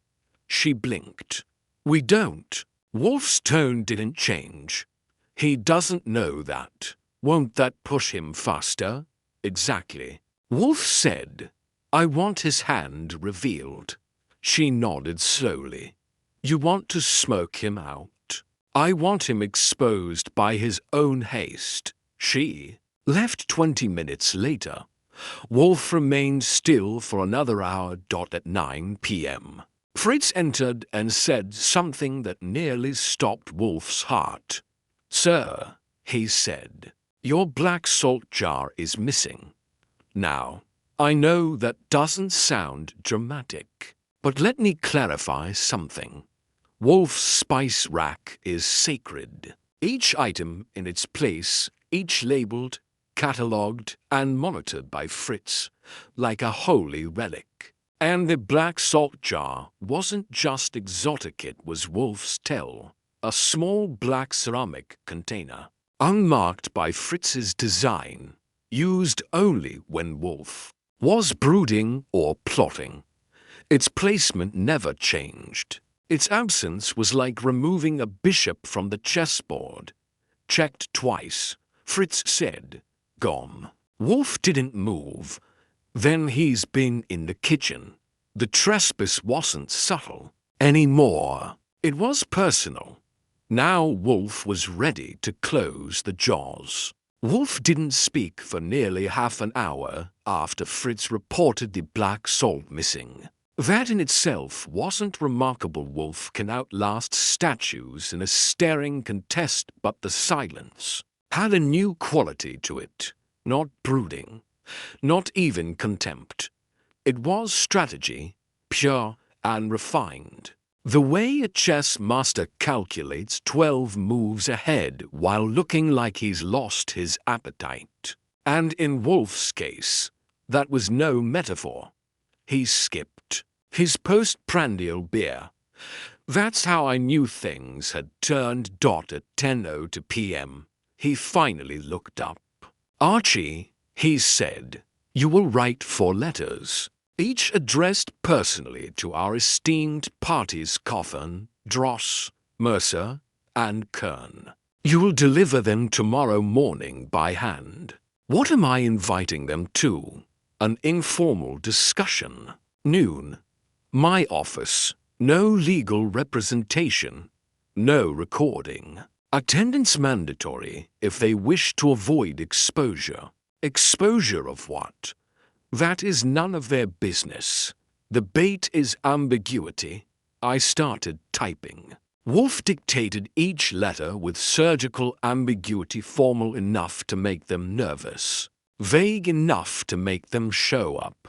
She blinked. We don't. Wolfe's tone didn't change. He doesn't know that. Won't that push him faster? Exactly. Wolfe said, I want his hand revealed. She nodded slowly. You want to smoke him out. I want him exposed by his own haste. She left 20 minutes later. Wolfe remained still for another hour. At 9 p.m. Fritz entered and said something that nearly stopped Wolfe's heart. Sir, he said, your black salt jar is missing. Now, I know that doesn't sound dramatic, but let me clarify something. Wolfe's spice rack is sacred. Each item in its place, each labeled, catalogued, and monitored by Fritz, like a holy relic. And the black salt jar wasn't just exotic, it was Wolfe's tell. A small black ceramic container, unmarked by Fritz's design, used only when Wolfe was brooding or plotting. Its placement never changed. Its absence was like removing a bishop from the chessboard. Checked twice, Fritz said. Gone. Wolfe didn't move. Then he's been in the kitchen. The trespass wasn't subtle anymore. It was personal. Now Wolfe was ready to close the jaws. Wolfe didn't speak for nearly half an hour after Fritz reported the black salt missing. That in itself wasn't remarkable. Wolfe can outlast statues in a staring contest, but the silence had a new quality to it. Not brooding, not even contempt. It was strategy, pure and refined. The way a chess master calculates 12 moves ahead while looking like he's lost his appetite. And in Wolfe's case, that was no metaphor. He skipped his postprandial beer. That's how I knew things had turned. At 10:02 p.m. He finally looked up. Archie, he said, you will write 4 letters, each addressed personally to our esteemed parties Coffin, Dross, Mercer, and Kern. You will deliver them tomorrow morning by hand. What am I inviting them to? An informal discussion. Noon. My office. No legal representation. No recording. Attendance mandatory if they wish to avoid exposure. Exposure of what? That is none of their business. The bait is ambiguity. I started typing. Wolfe dictated each letter with surgical ambiguity, formal enough to make them nervous, vague enough to make them show up.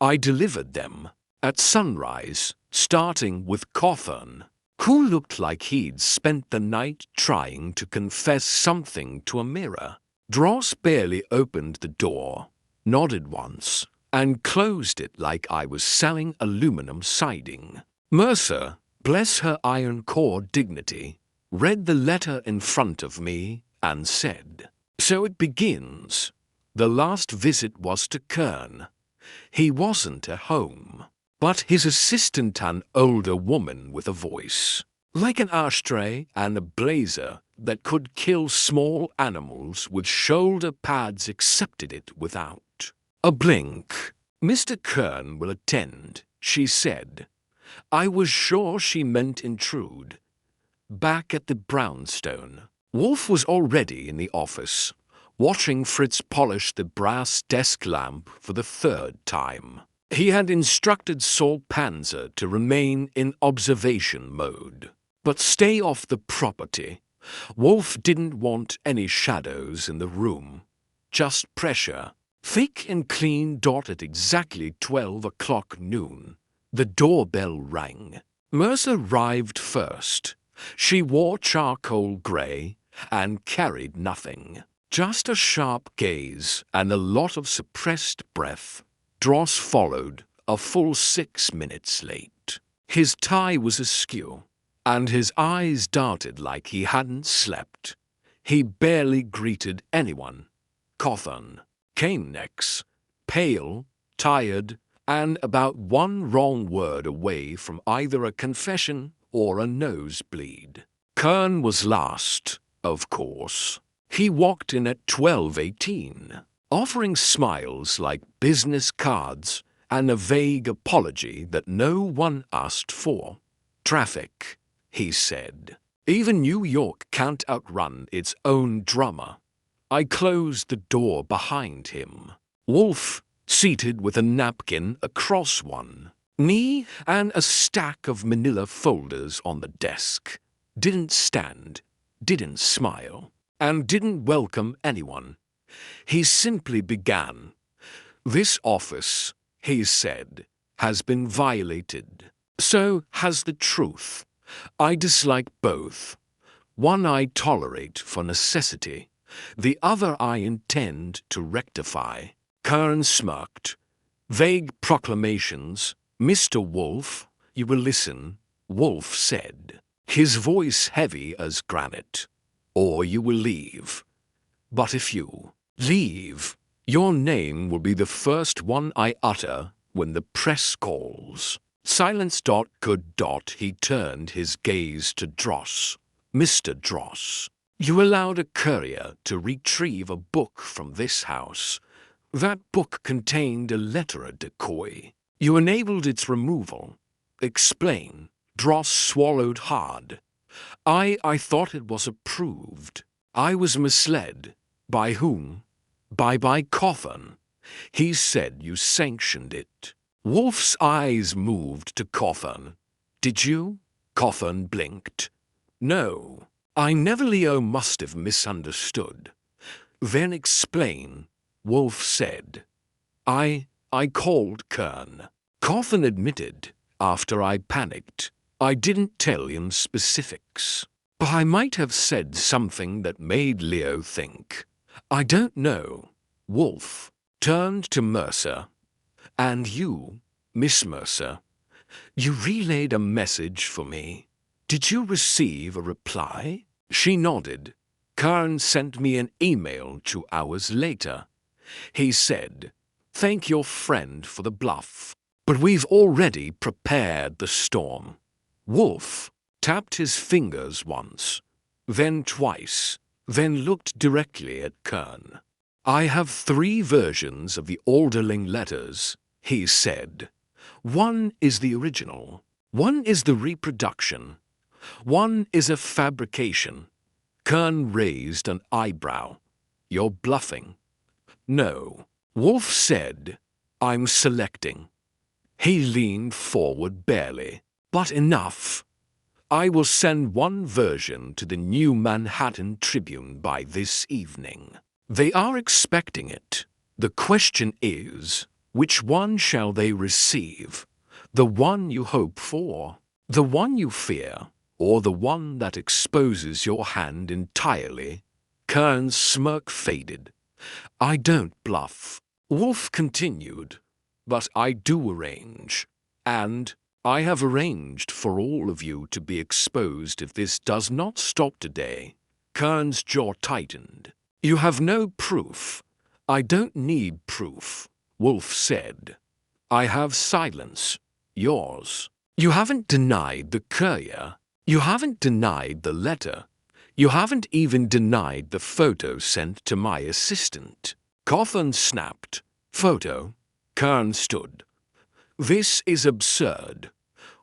I delivered them at sunrise, starting with Cawthorne, who looked like he'd spent the night trying to confess something to a mirror. Dross barely opened the door, nodded once, and closed it like I was selling aluminum siding. Mercer, bless her iron core dignity, read the letter in front of me and said, so it begins. The last visit was to Kern. He wasn't at home, but his assistant, an older woman with a voice like an ashtray and a blazer that could kill small animals with shoulder pads, accepted it without a blink. Mr. Kern will attend, she said. I was sure she meant intrude. Back at the brownstone, Wolfe was already in the office, watching Fritz polish the brass desk lamp for the 3rd time. He had instructed Saul Panzer to remain in observation mode, but stay off the property. Wolfe didn't want any shadows in the room, just pressure. Thick and clean dot at exactly 12 o'clock noon. The doorbell rang. Mercer arrived first. She wore charcoal grey and carried nothing. Just a sharp gaze and a lot of suppressed breath. Dross followed, a full 6 minutes late. His tie was askew, and his eyes darted like he hadn't slept. He barely greeted anyone. Cawthon came next, pale, tired, and about one wrong word away from either a confession or a nosebleed. Kern was last, of course. He walked in at 12:18, offering smiles like business cards and a vague apology that no one asked for. Traffic, he said. Even New York can't outrun its own drummer. I closed the door behind him. Wolfe, seated with a napkin across one knee and a stack of manila folders on the desk, didn't stand, didn't smile, and didn't welcome anyone. He simply began. This office, he said, has been violated. So has the truth. I dislike both. One I tolerate for necessity. The other I intend to rectify. Kern smirked. Vague proclamations. Mr. Wolfe, you will listen, Wolfe said, his voice heavy as granite. Or you will leave. But if you leave, your name will be the first one I utter when the press calls. Silence. Good. He turned his gaze to Dross. Mr. Dross, you allowed a courier to retrieve a book from this house. That book contained a letter of decoy. You enabled its removal. Explain. Dross swallowed hard. I thought it was approved. I was misled. By whom? By Cawthon. He said you sanctioned it. Wolfe's eyes moved to Cawthon. Did you? Cawthon blinked. No. Leo must have misunderstood. Then explain, Wolfe said. I called Kern. Cawthon admitted, after I panicked. I didn't tell him specifics. But I might have said something that made Leo think. I don't know. Wolfe turned to Mercer. And you, Miss Mercer, you relayed a message for me. Did you receive a reply? She nodded. Kern sent me an email 2 hours later. He said, thank your friend for the bluff. But we've already prepared the storm. Wolfe tapped his fingers once, then twice, then looked directly at Kern. I have 3 versions of the Alderling letters, he said. One is the original. One is the reproduction. One is a fabrication. Kern raised an eyebrow. You're bluffing. No. Wolfe said, I'm selecting. He leaned forward barely. But enough. I will send one version to the New Manhattan Tribune by this evening. They are expecting it. The question is, which one shall they receive? The one you hope for, the one you fear, or the one that exposes your hand entirely? Kern's smirk faded. I don't bluff. Wolfe continued, but I do arrange. And I have arranged for all of you to be exposed if this does not stop today. Kern's jaw tightened. You have no proof. I don't need proof, Wolfe said. I have silence. Yours. You haven't denied the courier. You haven't denied the letter. You haven't even denied the photo sent to my assistant. Cawthon snapped. Photo? Kern stood. This is absurd.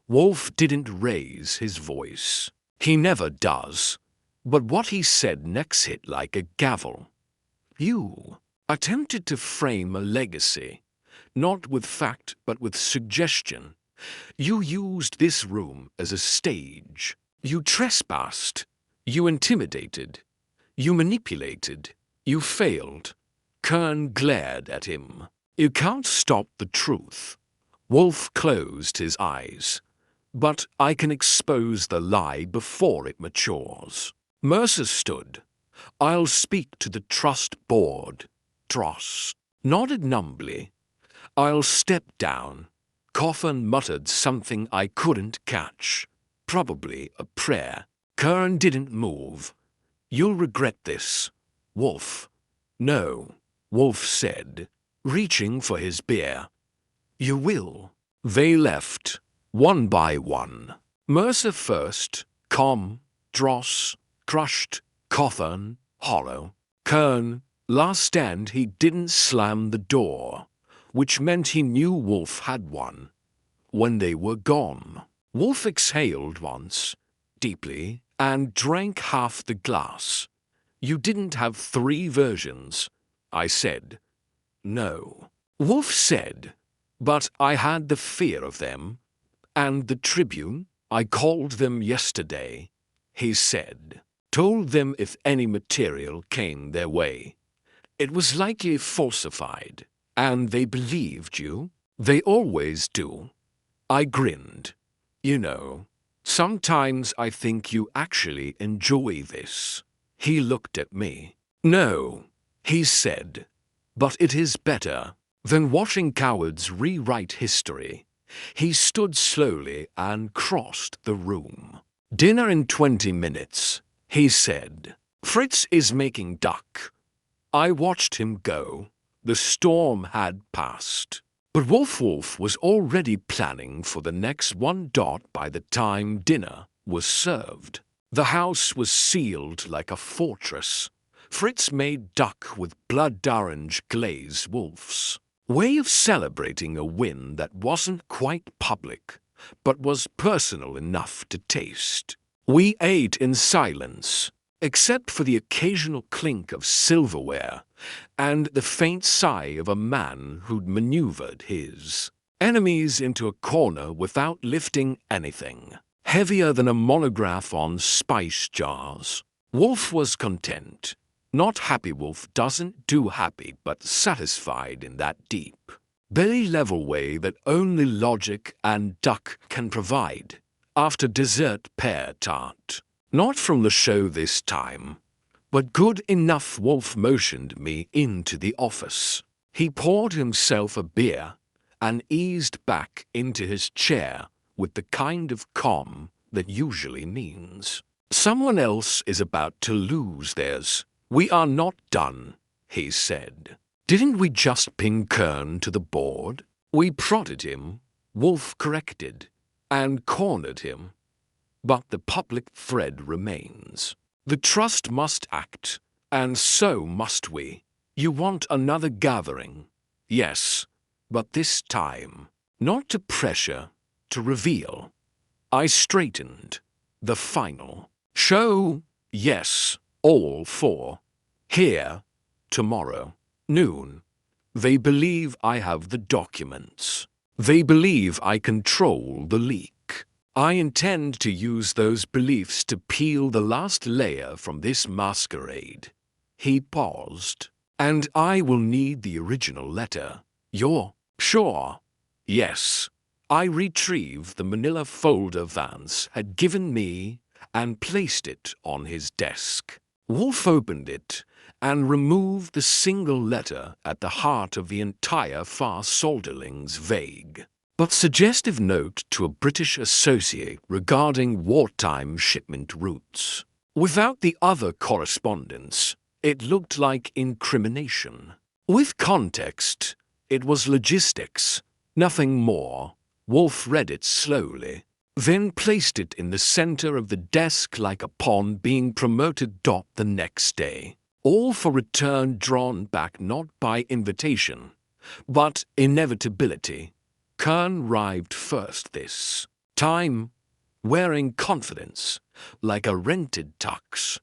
Wolfe didn't raise his voice. He never does. But what he said next hit like a gavel. You attempted to frame a legacy, not with fact but with suggestion. You used this room as a stage. You trespassed. You intimidated. You manipulated. You failed. Kern glared at him. You can't stop the truth. Wolfe closed his eyes. But I can expose the lie before it matures. Mercer stood. I'll speak to the trust board. Dross nodded numbly. I'll step down. Coffin muttered something I couldn't catch. Probably a prayer. Kern didn't move. You'll regret this, Wolfe. No, Wolfe said, reaching for his beer. You will. They left, one by one. Mercer first, Dross, crushed, Coffin, hollow. Kern, last stand he didn't slam the door, which meant he knew Wolfe had one. When they were gone, Wolfe exhaled once, deeply, and drank half the glass. You didn't have 3 versions, I said. No. Wolfe said, but I had the fear of them. And the Tribune, I called them yesterday, he said. Told them if any material came their way, it was likely falsified. And they believed you. They always do. I grinned. You know, sometimes I think you actually enjoy this. He looked at me. No, he said, but it is better than watching cowards rewrite history. He stood slowly and crossed the room. Dinner in 20 minutes, he said. Fritz is making duck. I watched him go. The storm had passed. But Wolfe was already planning for the next one. By the time dinner was served, the house was sealed like a fortress. Fritz made duck with blood-orange glaze. Wolfe's way of celebrating a win that wasn't quite public, but was personal enough to taste. We ate in silence, except for the occasional clink of silverware and the faint sigh of a man who'd maneuvered his enemies into a corner without lifting anything heavier than a monograph on spice jars. Wolfe was content. Not happy. Wolfe doesn't do happy, but satisfied in that deep, belly-level way that only logic and duck can provide. After dessert pear tart. Not from the show this time, but good enough. Wolfe motioned me into the office. He poured himself a beer and eased back into his chair with the kind of calm that usually means someone else is about to lose theirs. We are not done, he said. Didn't we just ping Kern to the board? We prodded him, Wolfe corrected, and cornered him. But the public thread remains. The trust must act, and so must we. You want another gathering? Yes, but this time, not to pressure, to reveal. I straightened. The final show, yes, all 4. Here, tomorrow, noon. They believe I have the documents. They believe I control the leak. I intend to use those beliefs to peel the last layer from this masquerade. He paused. And I will need the original letter. You're sure? Yes. I retrieved the manila folder Vance had given me and placed it on his desk. Wolfe opened it and removed the single letter at the heart of the entire Far Solderling's vague but suggestive note to a British associate regarding wartime shipment routes. Without the other correspondence, it looked like incrimination. With context, it was logistics, nothing more. Wolfe read it slowly, then placed it in the center of the desk like a pawn being promoted. The next day, all for return drawn back not by invitation, but inevitability. Kern arrived first this time, wearing confidence, like a rented tux.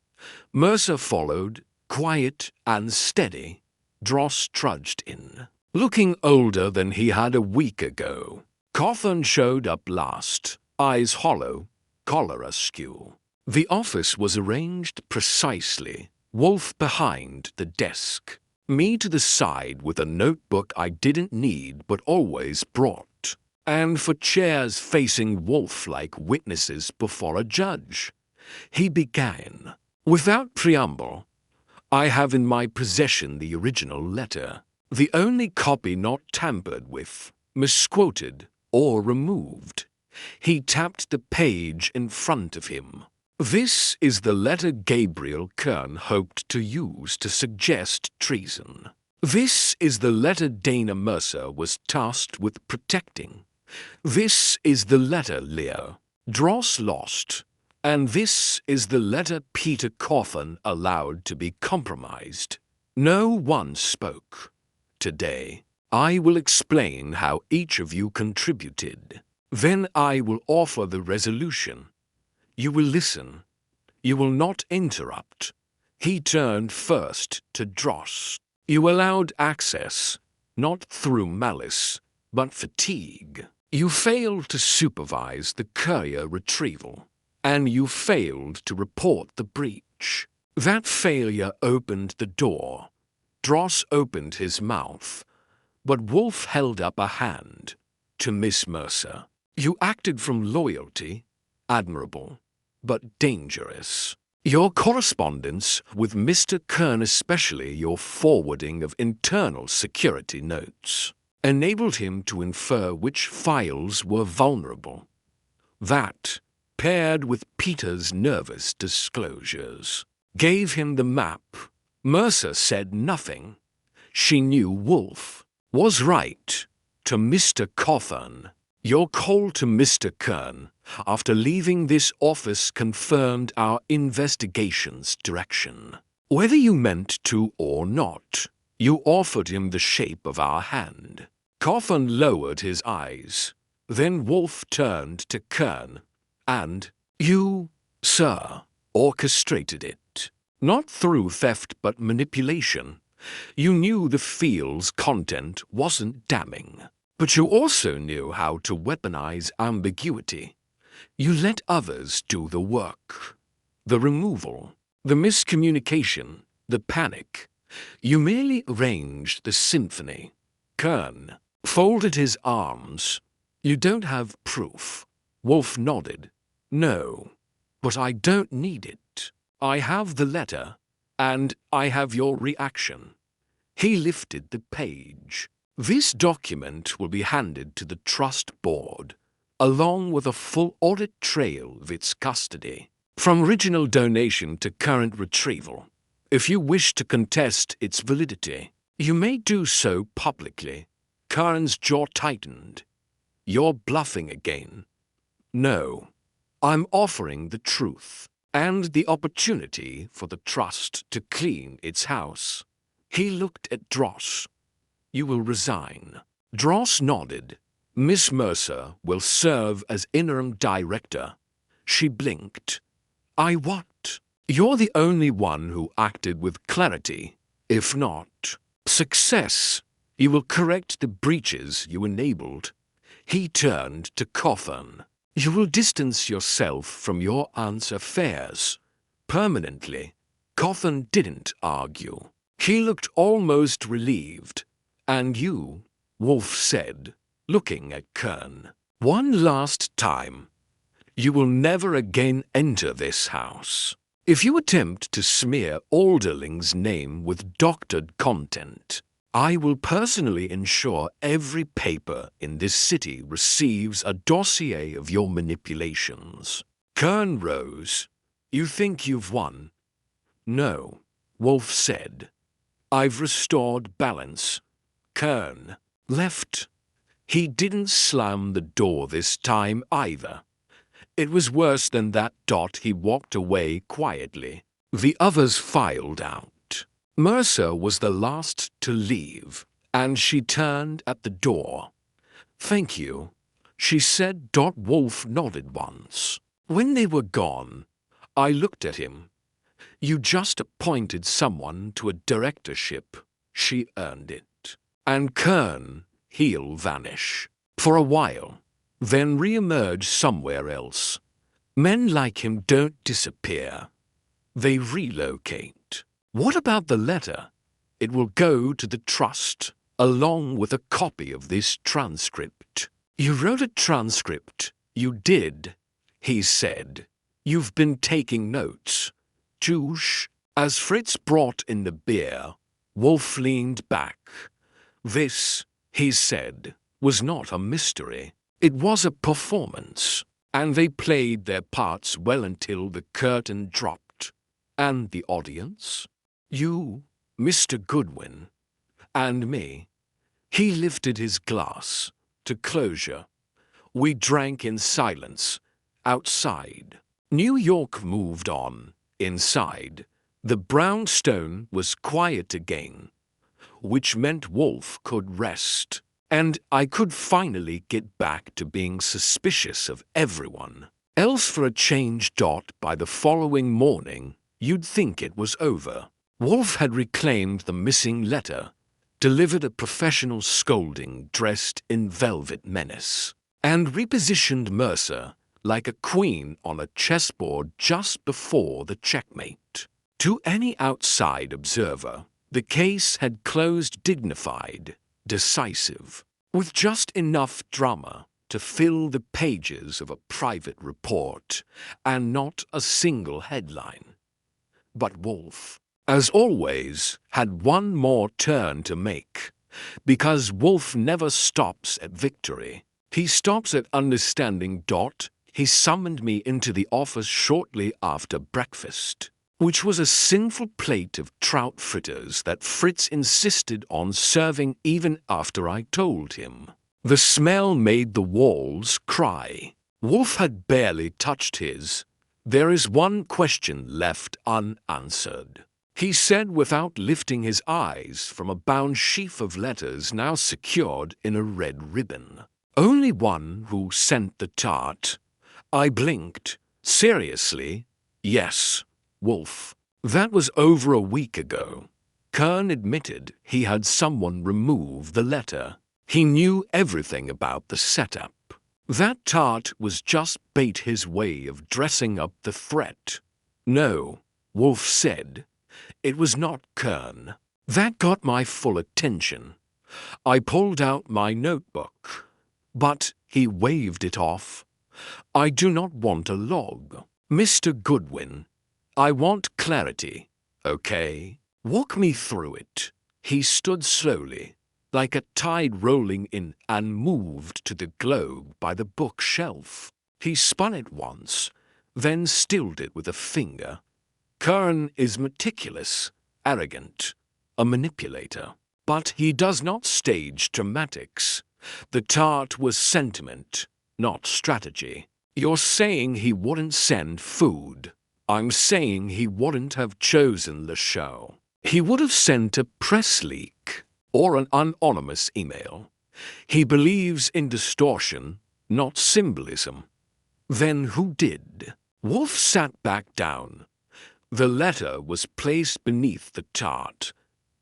Mercer followed, quiet and steady. Dross trudged in, looking older than he had a week ago. Coffin showed up last, eyes hollow, collar askew. The office was arranged precisely, Wolfe behind the desk. me to the side with a notebook I didn't need but always brought, and for chairs facing Wolfe like witnesses before a judge. He began, "Without preamble, I have in my possession the original letter, the only copy not tampered with, misquoted, or removed." He tapped the page in front of him. "This is the letter Gabriel Kern hoped to use to suggest treason. This is the letter Dana Mercer was tasked with protecting. This is the letter Leo Dross lost. And this is the letter Peter Coffin allowed to be compromised. No one spoke. Today, I will explain how each of you contributed. Then I will offer the resolution. You will listen. You will not interrupt." He turned first to Dross. "You allowed access, not through malice, but fatigue. You failed to supervise the courier retrieval, and you failed to report the breach. That failure opened the door." Dross opened his mouth, but Wolfe held up a hand. "To Miss Mercer. You acted from loyalty, admirable, but dangerous. Your correspondence with Mr. Kern, especially your forwarding of internal security notes, enabled him to infer which files were vulnerable. That, paired with Peter's nervous disclosures, gave him the map." Mercer said nothing. She knew Wolfe was right. "To Mr. Coffin. Your call to Mr. Kern after leaving this office confirmed our investigation's direction. Whether you meant to or not, you offered him the shape of our hand." Coffin lowered his eyes. Then Wolfe turned to Kern. "And you, sir, orchestrated it. Not through theft but manipulation. You knew the field's content wasn't damning. But you also knew how to weaponize ambiguity. You let others do the work. The removal, the miscommunication, the panic. You merely arranged the symphony." Kern folded his arms. "You don't have proof." Wolfe nodded. "No, but I don't need it. I have the letter, and I have your reaction." He lifted the page. "This document will be handed to the trust board, along with a full audit trail of its custody, from original donation to current retrieval. If you wish to contest its validity, you may do so publicly." Kern's jaw tightened. "You're bluffing again." "No, I'm offering the truth, and the opportunity for the trust to clean its house." He looked at Dross. "You will resign." Dross nodded. "Miss Mercer will serve as interim director." She blinked. "I what?" "You're the only one who acted with clarity. If not success, you will correct the breaches you enabled." He turned to Coffin. "You will distance yourself from your aunt's affairs permanently." Coffin didn't argue. He looked almost relieved. "And you," Wolfe said, looking at Kern, "one last time. You will never again enter this house. If you attempt to smear Alderling's name with doctored content, I will personally ensure every paper in this city receives a dossier of your manipulations." Kern rose. "You think you've won?" "No," Wolfe said. "I've restored balance." Kern left. He didn't slam the door this time either. It was worse than that. He walked away quietly. The others filed out. Mercer was the last to leave, and she turned at the door. "Thank you," she said. Wolfe nodded once. When they were gone, I looked at him. "You just appointed someone to a directorship. She earned it." And Kern, he'll vanish. For a while, then re-emerge somewhere else. Men like him don't disappear. They relocate. "What about the letter?" It will go to the trust, along with a copy of this transcript. You wrote a transcript. You did, he said. You've been taking notes. Juice. As Fritz brought in the beer, Wolfe leaned back. This, he said, was not a mystery. It was a performance, and they played their parts well until the curtain dropped. And the audience? You, Mr. Goodwin, and me. He lifted his glass to closure. We drank in silence, outside. New York moved on, inside. The brownstone was quiet again, which meant Wolfe could rest, and I could finally get back to being suspicious of everyone. Else for a change. By the following morning, you'd think it was over. Wolfe had reclaimed the missing letter, delivered a professional scolding dressed in velvet menace, and repositioned Mercer like a queen on a chessboard just before the checkmate. To any outside observer, the case had closed dignified, decisive, with just enough drama to fill the pages of a private report, and not a single headline. But Wolfe, as always, had one more turn to make, because Wolfe never stops at victory. He stops at understanding. He summoned me into the office shortly after breakfast, which was a sinful plate of trout fritters that Fritz insisted on serving even after I told him. The smell made the walls cry. Wolfe had barely touched his. There is one question left unanswered, he said without lifting his eyes from a bound sheaf of letters now secured in a red ribbon. Only one. Who sent the tart? I blinked. Seriously? Yes. Wolfe. That was over a week ago. Kern admitted he had someone remove the letter. He knew everything about the setup. That tart was just bait, his way of dressing up the threat. No, Wolfe said. It was not Kern. That got my full attention. I pulled out my notebook. But he waved it off. I do not want a log. Mr. Goodwin, I want clarity, okay? Walk me through it. He stood slowly, like a tide rolling in, and moved to the globe by the bookshelf. He spun it once, then stilled it with a finger. Kern is meticulous, arrogant, a manipulator. But he does not stage dramatics. The tart was sentiment, not strategy. You're saying he wouldn't send food. I'm saying he wouldn't have chosen the show. He would have sent a press leak or an anonymous email. He believes in distortion, not symbolism. Then who did? Wolfe sat back down. The letter was placed beneath the tart.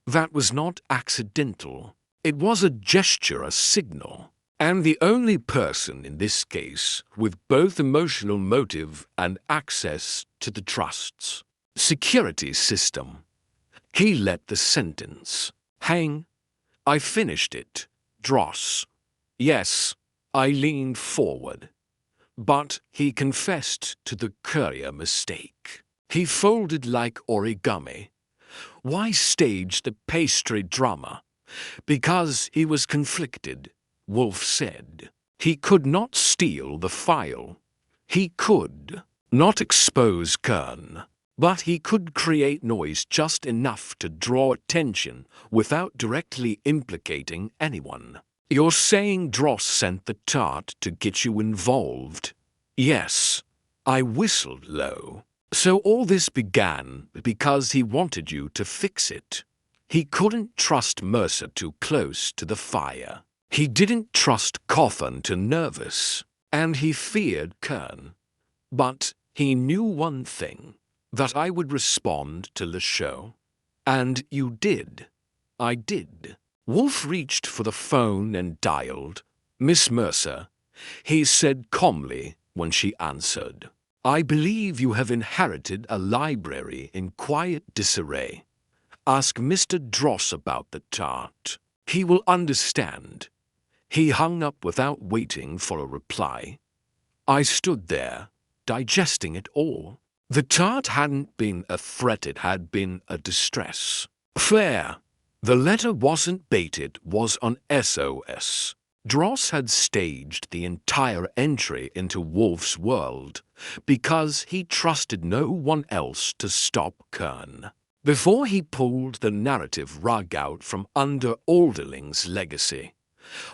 That was not accidental. It was a gesture, a signal. And the only person in this case with both emotional motive and access to the trust's security system. He let the sentence hang. I finished it. Dross. Yes, I leaned forward. But he confessed to the courier mistake. He folded like origami. Why stage the pastry drama? Because he was conflicted. Wolfe said. He could not steal the file. He could not expose Kern, but he could create noise just enough to draw attention without directly implicating anyone. You're saying Dross sent the tart to get you involved? Yes. I whistled low. So all this began because he wanted you to fix it. He couldn't trust Mercer too close to the fire. He didn't trust Coffin too nervous, and he feared Kern. But he knew one thing, that I would respond to the show. And you did. I did. Wolfe reached for the phone and dialed. Miss Mercer, he said calmly when she answered. I believe you have inherited a library in quiet disarray. Ask Mr. Dross about the tart. He will understand." He hung up without waiting for a reply. I stood there, digesting it all. The tart hadn't been a threat, it had been a distress. Fair. The letter wasn't baited, was on SOS. Dross had staged the entire entry into Wolfe's world because he trusted no one else to stop Kern. Before he pulled the narrative rug out from under Alderling's legacy,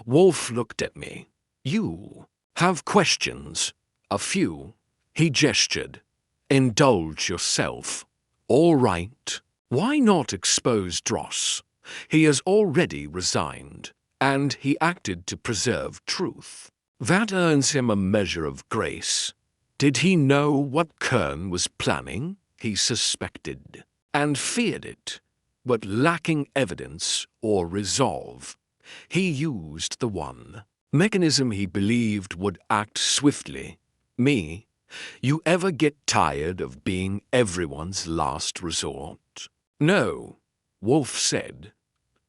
Wolfe looked at me. "You have questions?" "A few." He gestured. "Indulge yourself." "All right. Why not expose Dross? He has already resigned, and he acted to preserve truth. That earns him a measure of grace. Did he know what Kern was planning? He suspected, and feared it, but lacking evidence or resolve, he used the one mechanism he believed would act swiftly. Me. You ever get tired of being everyone's last resort? "No," Wolfe said,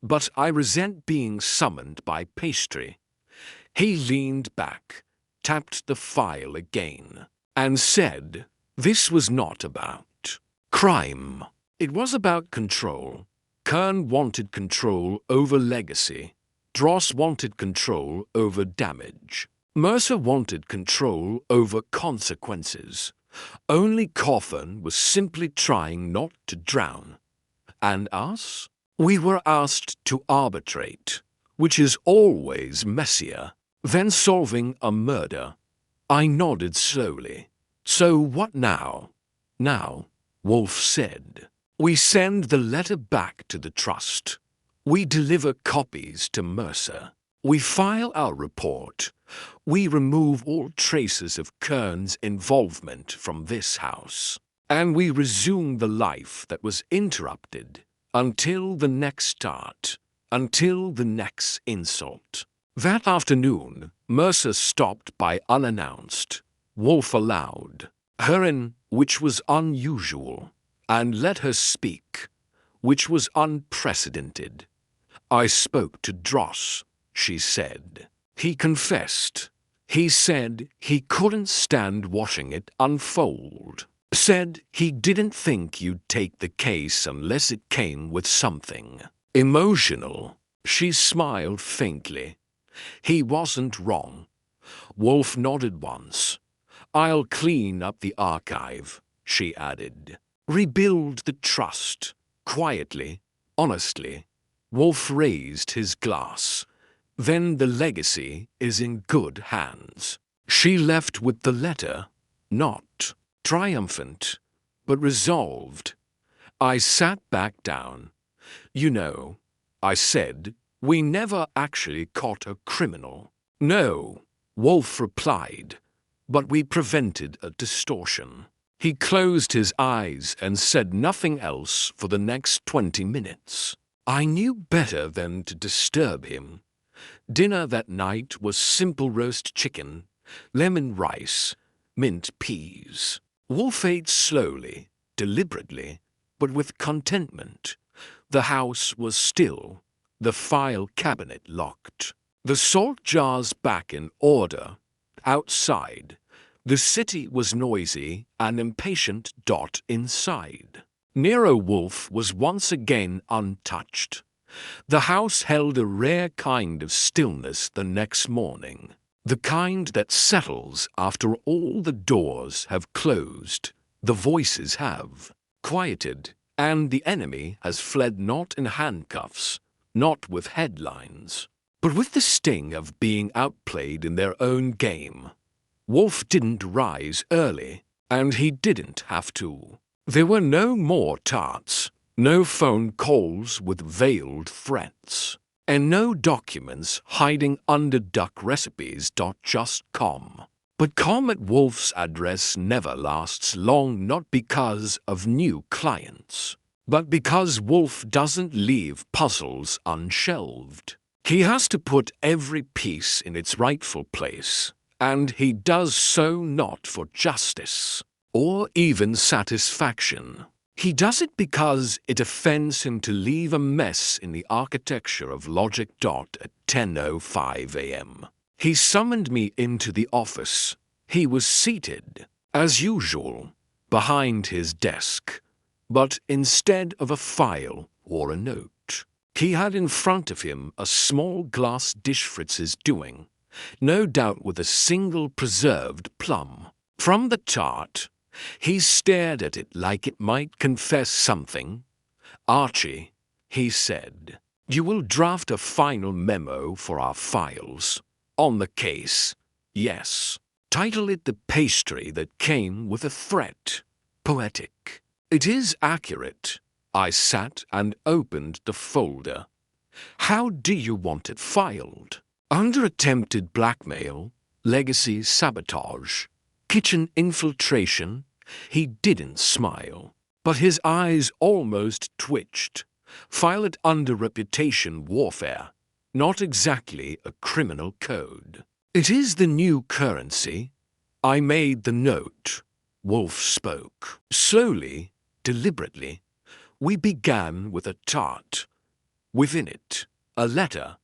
"but I resent being summoned by Pastry." He leaned back, tapped the file again, and said, "This was not about crime. It was about control. Kern wanted control over legacy. Dross wanted control over damage. Mercer wanted control over consequences. Only Coffin was simply trying not to drown. And us? We were asked to arbitrate, which is always messier than solving a murder." I nodded slowly. "So what now?" "Now," Wolfe said, "we send the letter back to the trust. We deliver copies to Mercer. We file our report. We remove all traces of Kern's involvement from this house. And we resume the life that was interrupted until the next start, until the next insult." That afternoon, Mercer stopped by unannounced. Wolfe allowed her in, which was unusual, and let her speak, which was unprecedented. "I spoke to Dross," she said. "He confessed. He said he couldn't stand watching it unfold. Said he didn't think you'd take the case unless it came with something emotional." She smiled faintly. He wasn't wrong. Wolfe nodded once. "I'll clean up the archive," she added. "Rebuild the trust." Quietly, honestly, Wolfe raised his glass. "Then the legacy is in good hands." She left with the letter, not triumphant, but resolved. I sat back down. "You know," I said, "we never actually caught a criminal." "No," Wolfe replied, "but we prevented a distortion." He closed his eyes and said nothing else for the next 20 minutes. I knew better than to disturb him. Dinner that night was simple roast chicken, lemon rice, mint peas. Wolfe ate slowly, deliberately, but with contentment. The house was still, the file cabinet locked, the salt jars back in order. Outside, the city was noisy and impatient. Inside, Nero Wolfe was once again untouched. The house held a rare kind of stillness the next morning, the kind that settles after all the doors have closed, the voices have quieted, and the enemy has fled not in handcuffs, not with headlines, but with the sting of being outplayed in their own game. Wolfe didn't rise early, and he didn't have to. There were no more tarts, no phone calls with veiled threats, and no documents hiding under duckrecipes. Just com. But com at Wolfe's address never lasts long, not because of new clients, but because Wolfe doesn't leave puzzles unshelved. He has to put every piece in its rightful place, and he does so not for justice or even satisfaction, He does it because it offends him to leave a mess in the architecture of Logic Dot at 10:05 a.m. He summoned me into the office. He was seated, as usual, behind his desk, but instead of a file or a note, he had in front of him a small glass dish Fritz's doing, no doubt with a single preserved plum. From the tart, he stared at it like it might confess something. "Archie," he said, "you will draft a final memo for our files. On the case, yes. Title it The Pastry That Came with a Threat. Poetic. It is accurate." I sat and opened the folder. "How do you want it filed? Under attempted blackmail, legacy sabotage, kitchen infiltration?" He didn't smile, but his eyes almost twitched. "File it under reputation warfare. Not exactly a criminal code. It is the new currency." I made the note. Wolfe spoke. Slowly, deliberately. We began with a tart. Within it, a letter.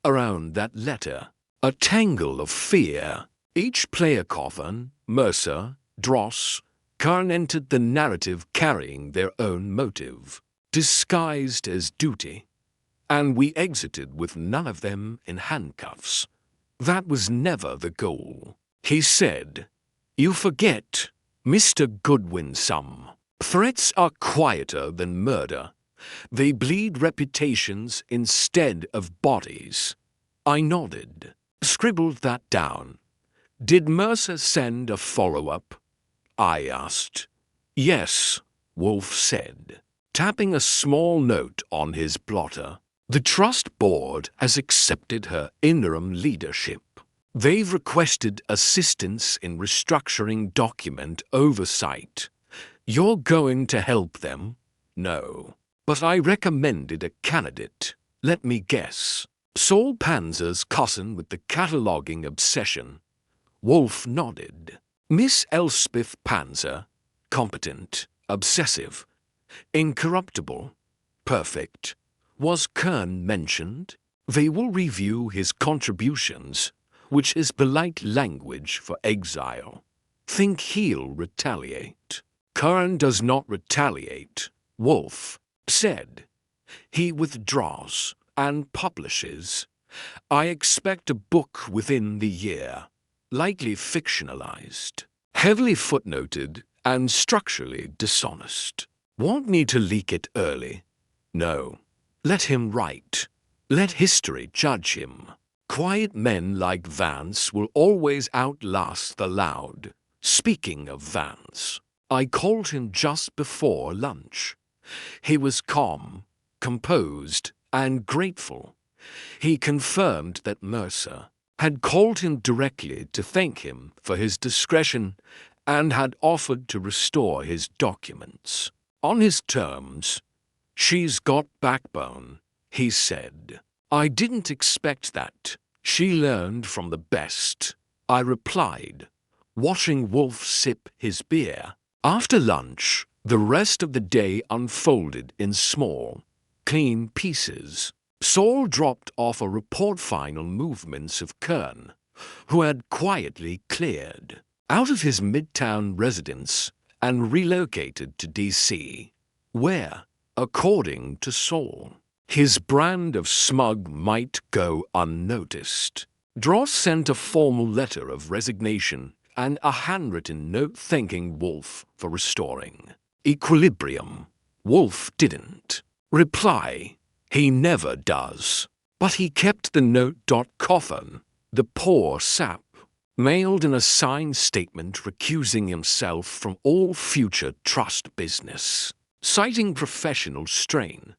Around that letter, a tangle of fear. Each player coven, Mercer, Dross, Kern entered the narrative carrying their own motive, disguised as duty. And we exited with none of them in handcuffs. That was never the goal. He said, "You forget, Mr. Goodwin, some threats are quieter than murder. They bleed reputations instead of bodies." I nodded, scribbled that down. "Did Mercer send a follow-up?" I asked. "Yes," Wolfe said, tapping a small note on his blotter. "The Trust Board has accepted her interim leadership. They've requested assistance in restructuring document oversight. You're going to help them?" "No. But I recommended a candidate. Let me guess. Saul Panzer's cousin with the cataloging obsession." Wolfe nodded. "Miss Elspeth Panzer. Competent, obsessive, incorruptible, perfect. Was Kern mentioned? They will review his contributions, which is polite language for exile. Think he'll retaliate." "Kern does not retaliate," Wolfe said. "He withdraws and publishes. I expect a book within the year, likely fictionalized, heavily footnoted and structurally dishonest. Want me to leak it early? No. Let him write. Let history judge him. Quiet men like Vance will always outlast the loud." Speaking of Vance, I called him just before lunch. He was calm, composed, and grateful. He confirmed that Mercer had called him directly to thank him for his discretion and had offered to restore his documents. On his terms. "She's got backbone," he said. "I didn't expect that. She learned from the best," I replied, watching Wolfe sip his beer. After lunch, the rest of the day unfolded in small, clean pieces. Saul dropped off a report final movements of Kern, who had quietly cleared out of his midtown residence and relocated to D.C., where, according to Saul, his brand of smug might go unnoticed. Dross sent a formal letter of resignation and a handwritten note thanking Wolfe for restoring equilibrium. Wolfe didn't reply. He never does. But he kept the note. Coffin, the poor sap, mailed in a signed statement recusing himself from all future trust business. Citing professional strain,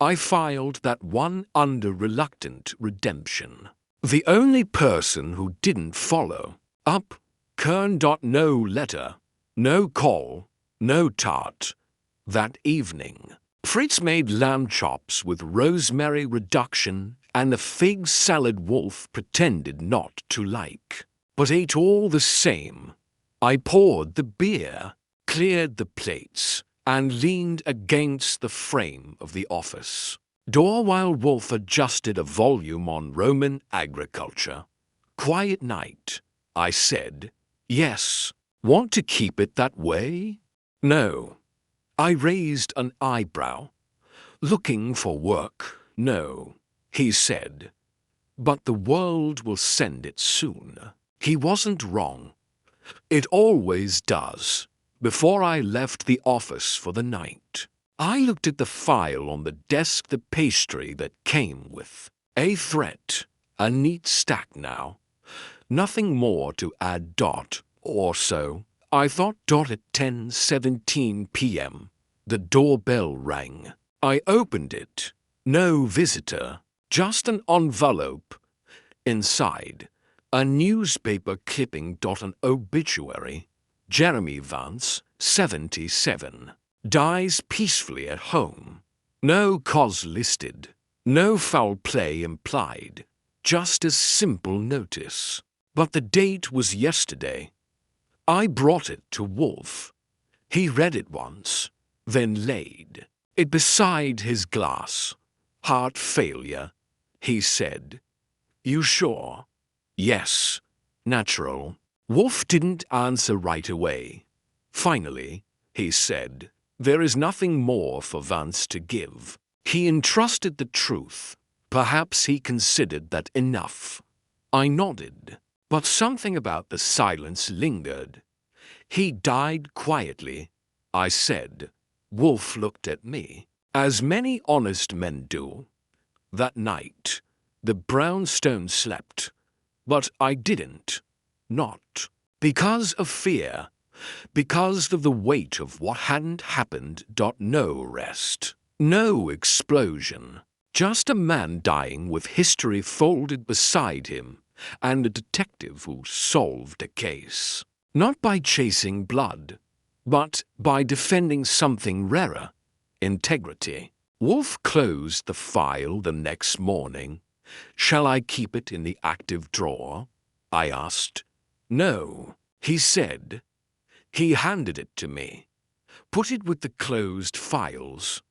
I filed that one under reluctant redemption. The only person who didn't follow up, Kern. No letter, no call, no tart. That evening, Fritz made lamb chops with rosemary reduction and a fig salad Wolfe pretended not to like, but ate all the same. I poured the beer, cleared the plates, and leaned against the frame of the office door while Wolfe adjusted a volume on Roman agriculture. "Quiet night," I said. "Yes. Want to keep it that way?" "No." I raised an eyebrow. "Looking for work?" "No," he said. "But the world will send it soon." He wasn't wrong. It always does. Before I left the office for the night, I looked at the file on the desk, the pastry that came with a threat, a neat stack now. Nothing more to add. Or so I thought. At 10:17 p.m. the doorbell rang. I opened it. No visitor, just an envelope. Inside, a newspaper clipping. An obituary. Jeremy Vance, 77. Dies peacefully at home. No cause listed. No foul play implied. Just a simple notice. But the date was yesterday. I brought it to Wolfe. He read it once, then laid it beside his glass. "Heart failure," he said. "You sure?" "Yes. Natural." Wolfe didn't answer right away. Finally, he said, "There is nothing more for Vance to give." He entrusted the truth. Perhaps he considered that enough. I nodded, but something about the silence lingered. "He died quietly," I said. Wolfe looked at me, as many honest men do. That night, the brownstone slept, but I didn't. Not because of fear, because of the weight of what hadn't happened. No rest, no explosion, just a man dying with history folded beside him and a detective who solved a case. Not by chasing blood, but by defending something rarer, integrity. Wolfe closed the file the next morning. "Shall I keep it in the active drawer?" I asked. "No," he said. He handed it to me. "Put it with the closed files,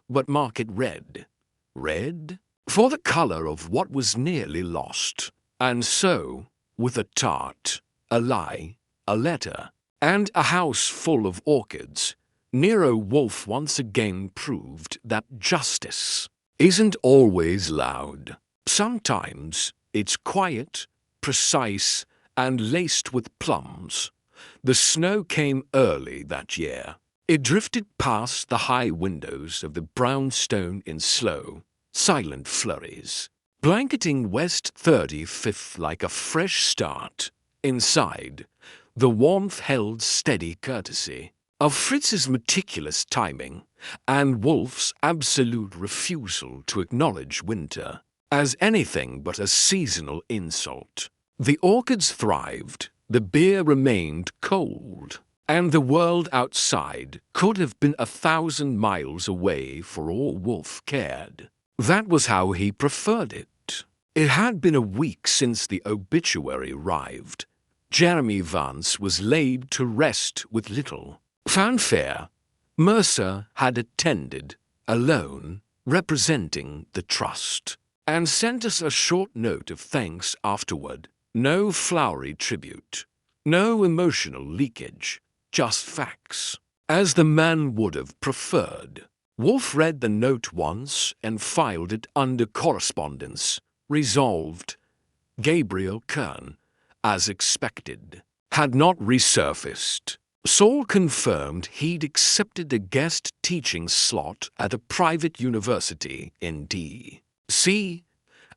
but mark it red." Red? For the color of what was nearly lost. And so, with a tart, a lie, a letter, and a house full of orchids, Nero Wolfe once again proved that justice isn't always loud. Sometimes it's quiet, precise, and laced with plums. The snow came early that year. It drifted past the high windows of the brownstone in slow, silent flurries, blanketing West 35th like a fresh start. Inside, the warmth held steady courtesy of Fritz's meticulous timing and Wolfe's absolute refusal to acknowledge winter as anything but a seasonal insult. The orchids thrived, the beer remained cold, and the world outside could have been 1,000 miles away for all Wolfe cared. That was how he preferred it. It had been a week since the obituary arrived. Jeremy Vance was laid to rest with little fanfare. Mercer had attended, alone, representing the trust, and sent us a short note of thanks afterward. No flowery tribute, no emotional leakage, just facts, as the man would have preferred. Wolfe read the note once and filed it under correspondence. Resolved. Gabriel Kern, as expected, had not resurfaced. Saul confirmed he'd accepted a guest teaching slot at a private university in D.C.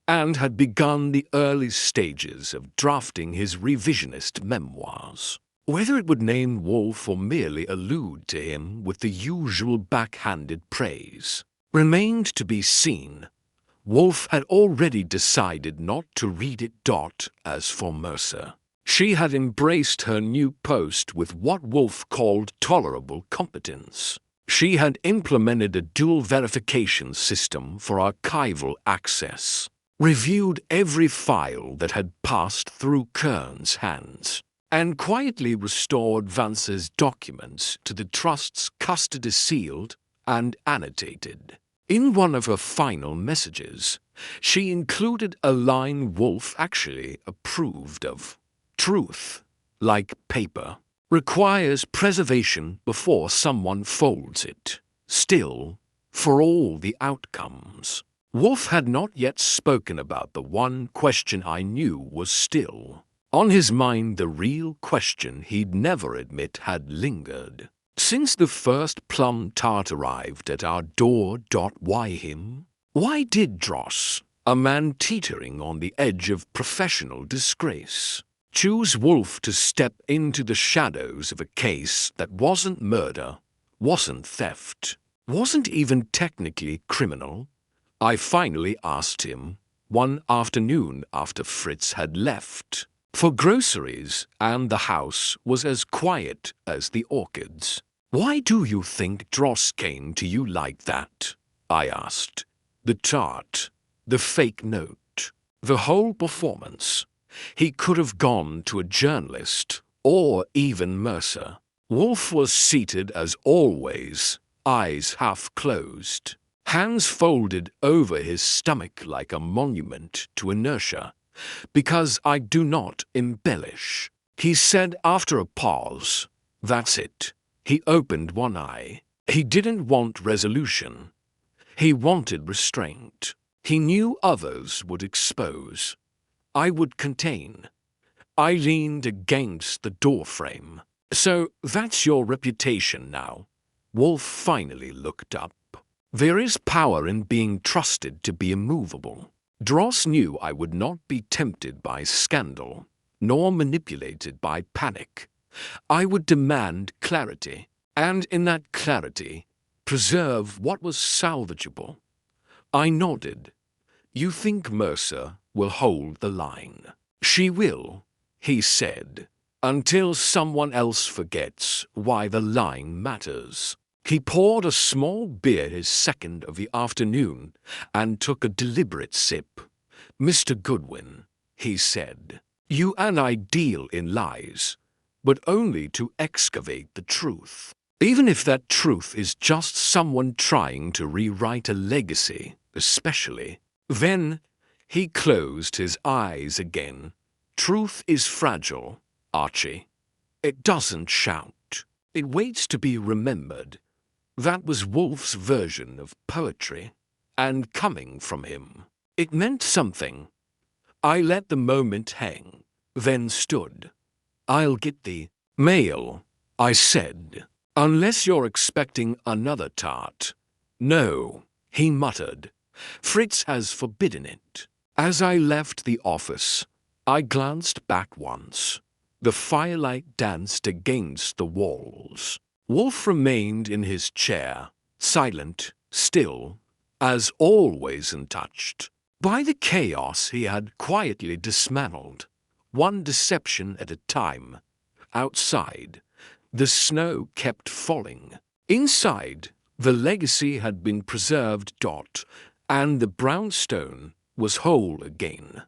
and had begun the early stages of drafting his revisionist memoirs. Whether it would name Wolfe or merely allude to him with the usual backhanded praise remained to be seen. Wolfe had already decided not to read it. As for Mercer, she had embraced her new post with what Wolfe called tolerable competence. She had implemented a dual verification system for archival access, reviewed every file that had passed through Kern's hands, and quietly restored Vance's documents to the trust's custody, sealed and annotated. In one of her final messages, she included a line Wolfe actually approved of. Truth, like paper, requires preservation before someone folds it. Still, for all the outcomes, Wolfe had not yet spoken about the one question I knew was still on his mind, the real question he'd never admit had lingered. Since the first plum tart arrived at our door, why him? Why did Dross, a man teetering on the edge of professional disgrace, choose Wolfe to step into the shadows of a case that wasn't murder, wasn't theft, wasn't even technically criminal? I finally asked him one afternoon after Fritz had left for groceries and the house was as quiet as the orchids. Why do you think Dross came to you like that? I asked. The tart, the fake note, the whole performance. He could have gone to a journalist or even Mercer. Wolfe was seated as always, eyes half closed, hands folded over his stomach like a monument to inertia. Because I do not embellish, he said after a pause. That's it. He opened one eye. He didn't want resolution. He wanted restraint. He knew others would expose. I would contain. I leaned against the doorframe. So that's your reputation now. Wolfe finally looked up. There is power in being trusted to be immovable. Dross knew I would not be tempted by scandal, nor manipulated by panic. I would demand clarity, and in that clarity, preserve what was salvageable. I nodded. You think Mercer will hold the line? She will, he said, until someone else forgets why the line matters. He poured a small beer, his second of the afternoon, and took a deliberate sip. Mr. Goodwin, he said, you and I deal in lies, but only to excavate the truth. Even if that truth is just someone trying to rewrite a legacy, especially. Then he closed his eyes again. Truth is fragile, Archie. It doesn't shout. It waits to be remembered. That was Wolfe's version of poetry, and coming from him, it meant something. I let the moment hang, then stood. I'll get the mail, I said, unless you're expecting another tart. No, he muttered. Fritz has forbidden it. As I left the office, I glanced back once. The firelight danced against the walls. Wolfe remained in his chair, silent, still, as always untouched by the chaos he had quietly dismantled, one deception at a time. Outside, the snow kept falling. Inside, the legacy had been preserved, and the brownstone was whole again.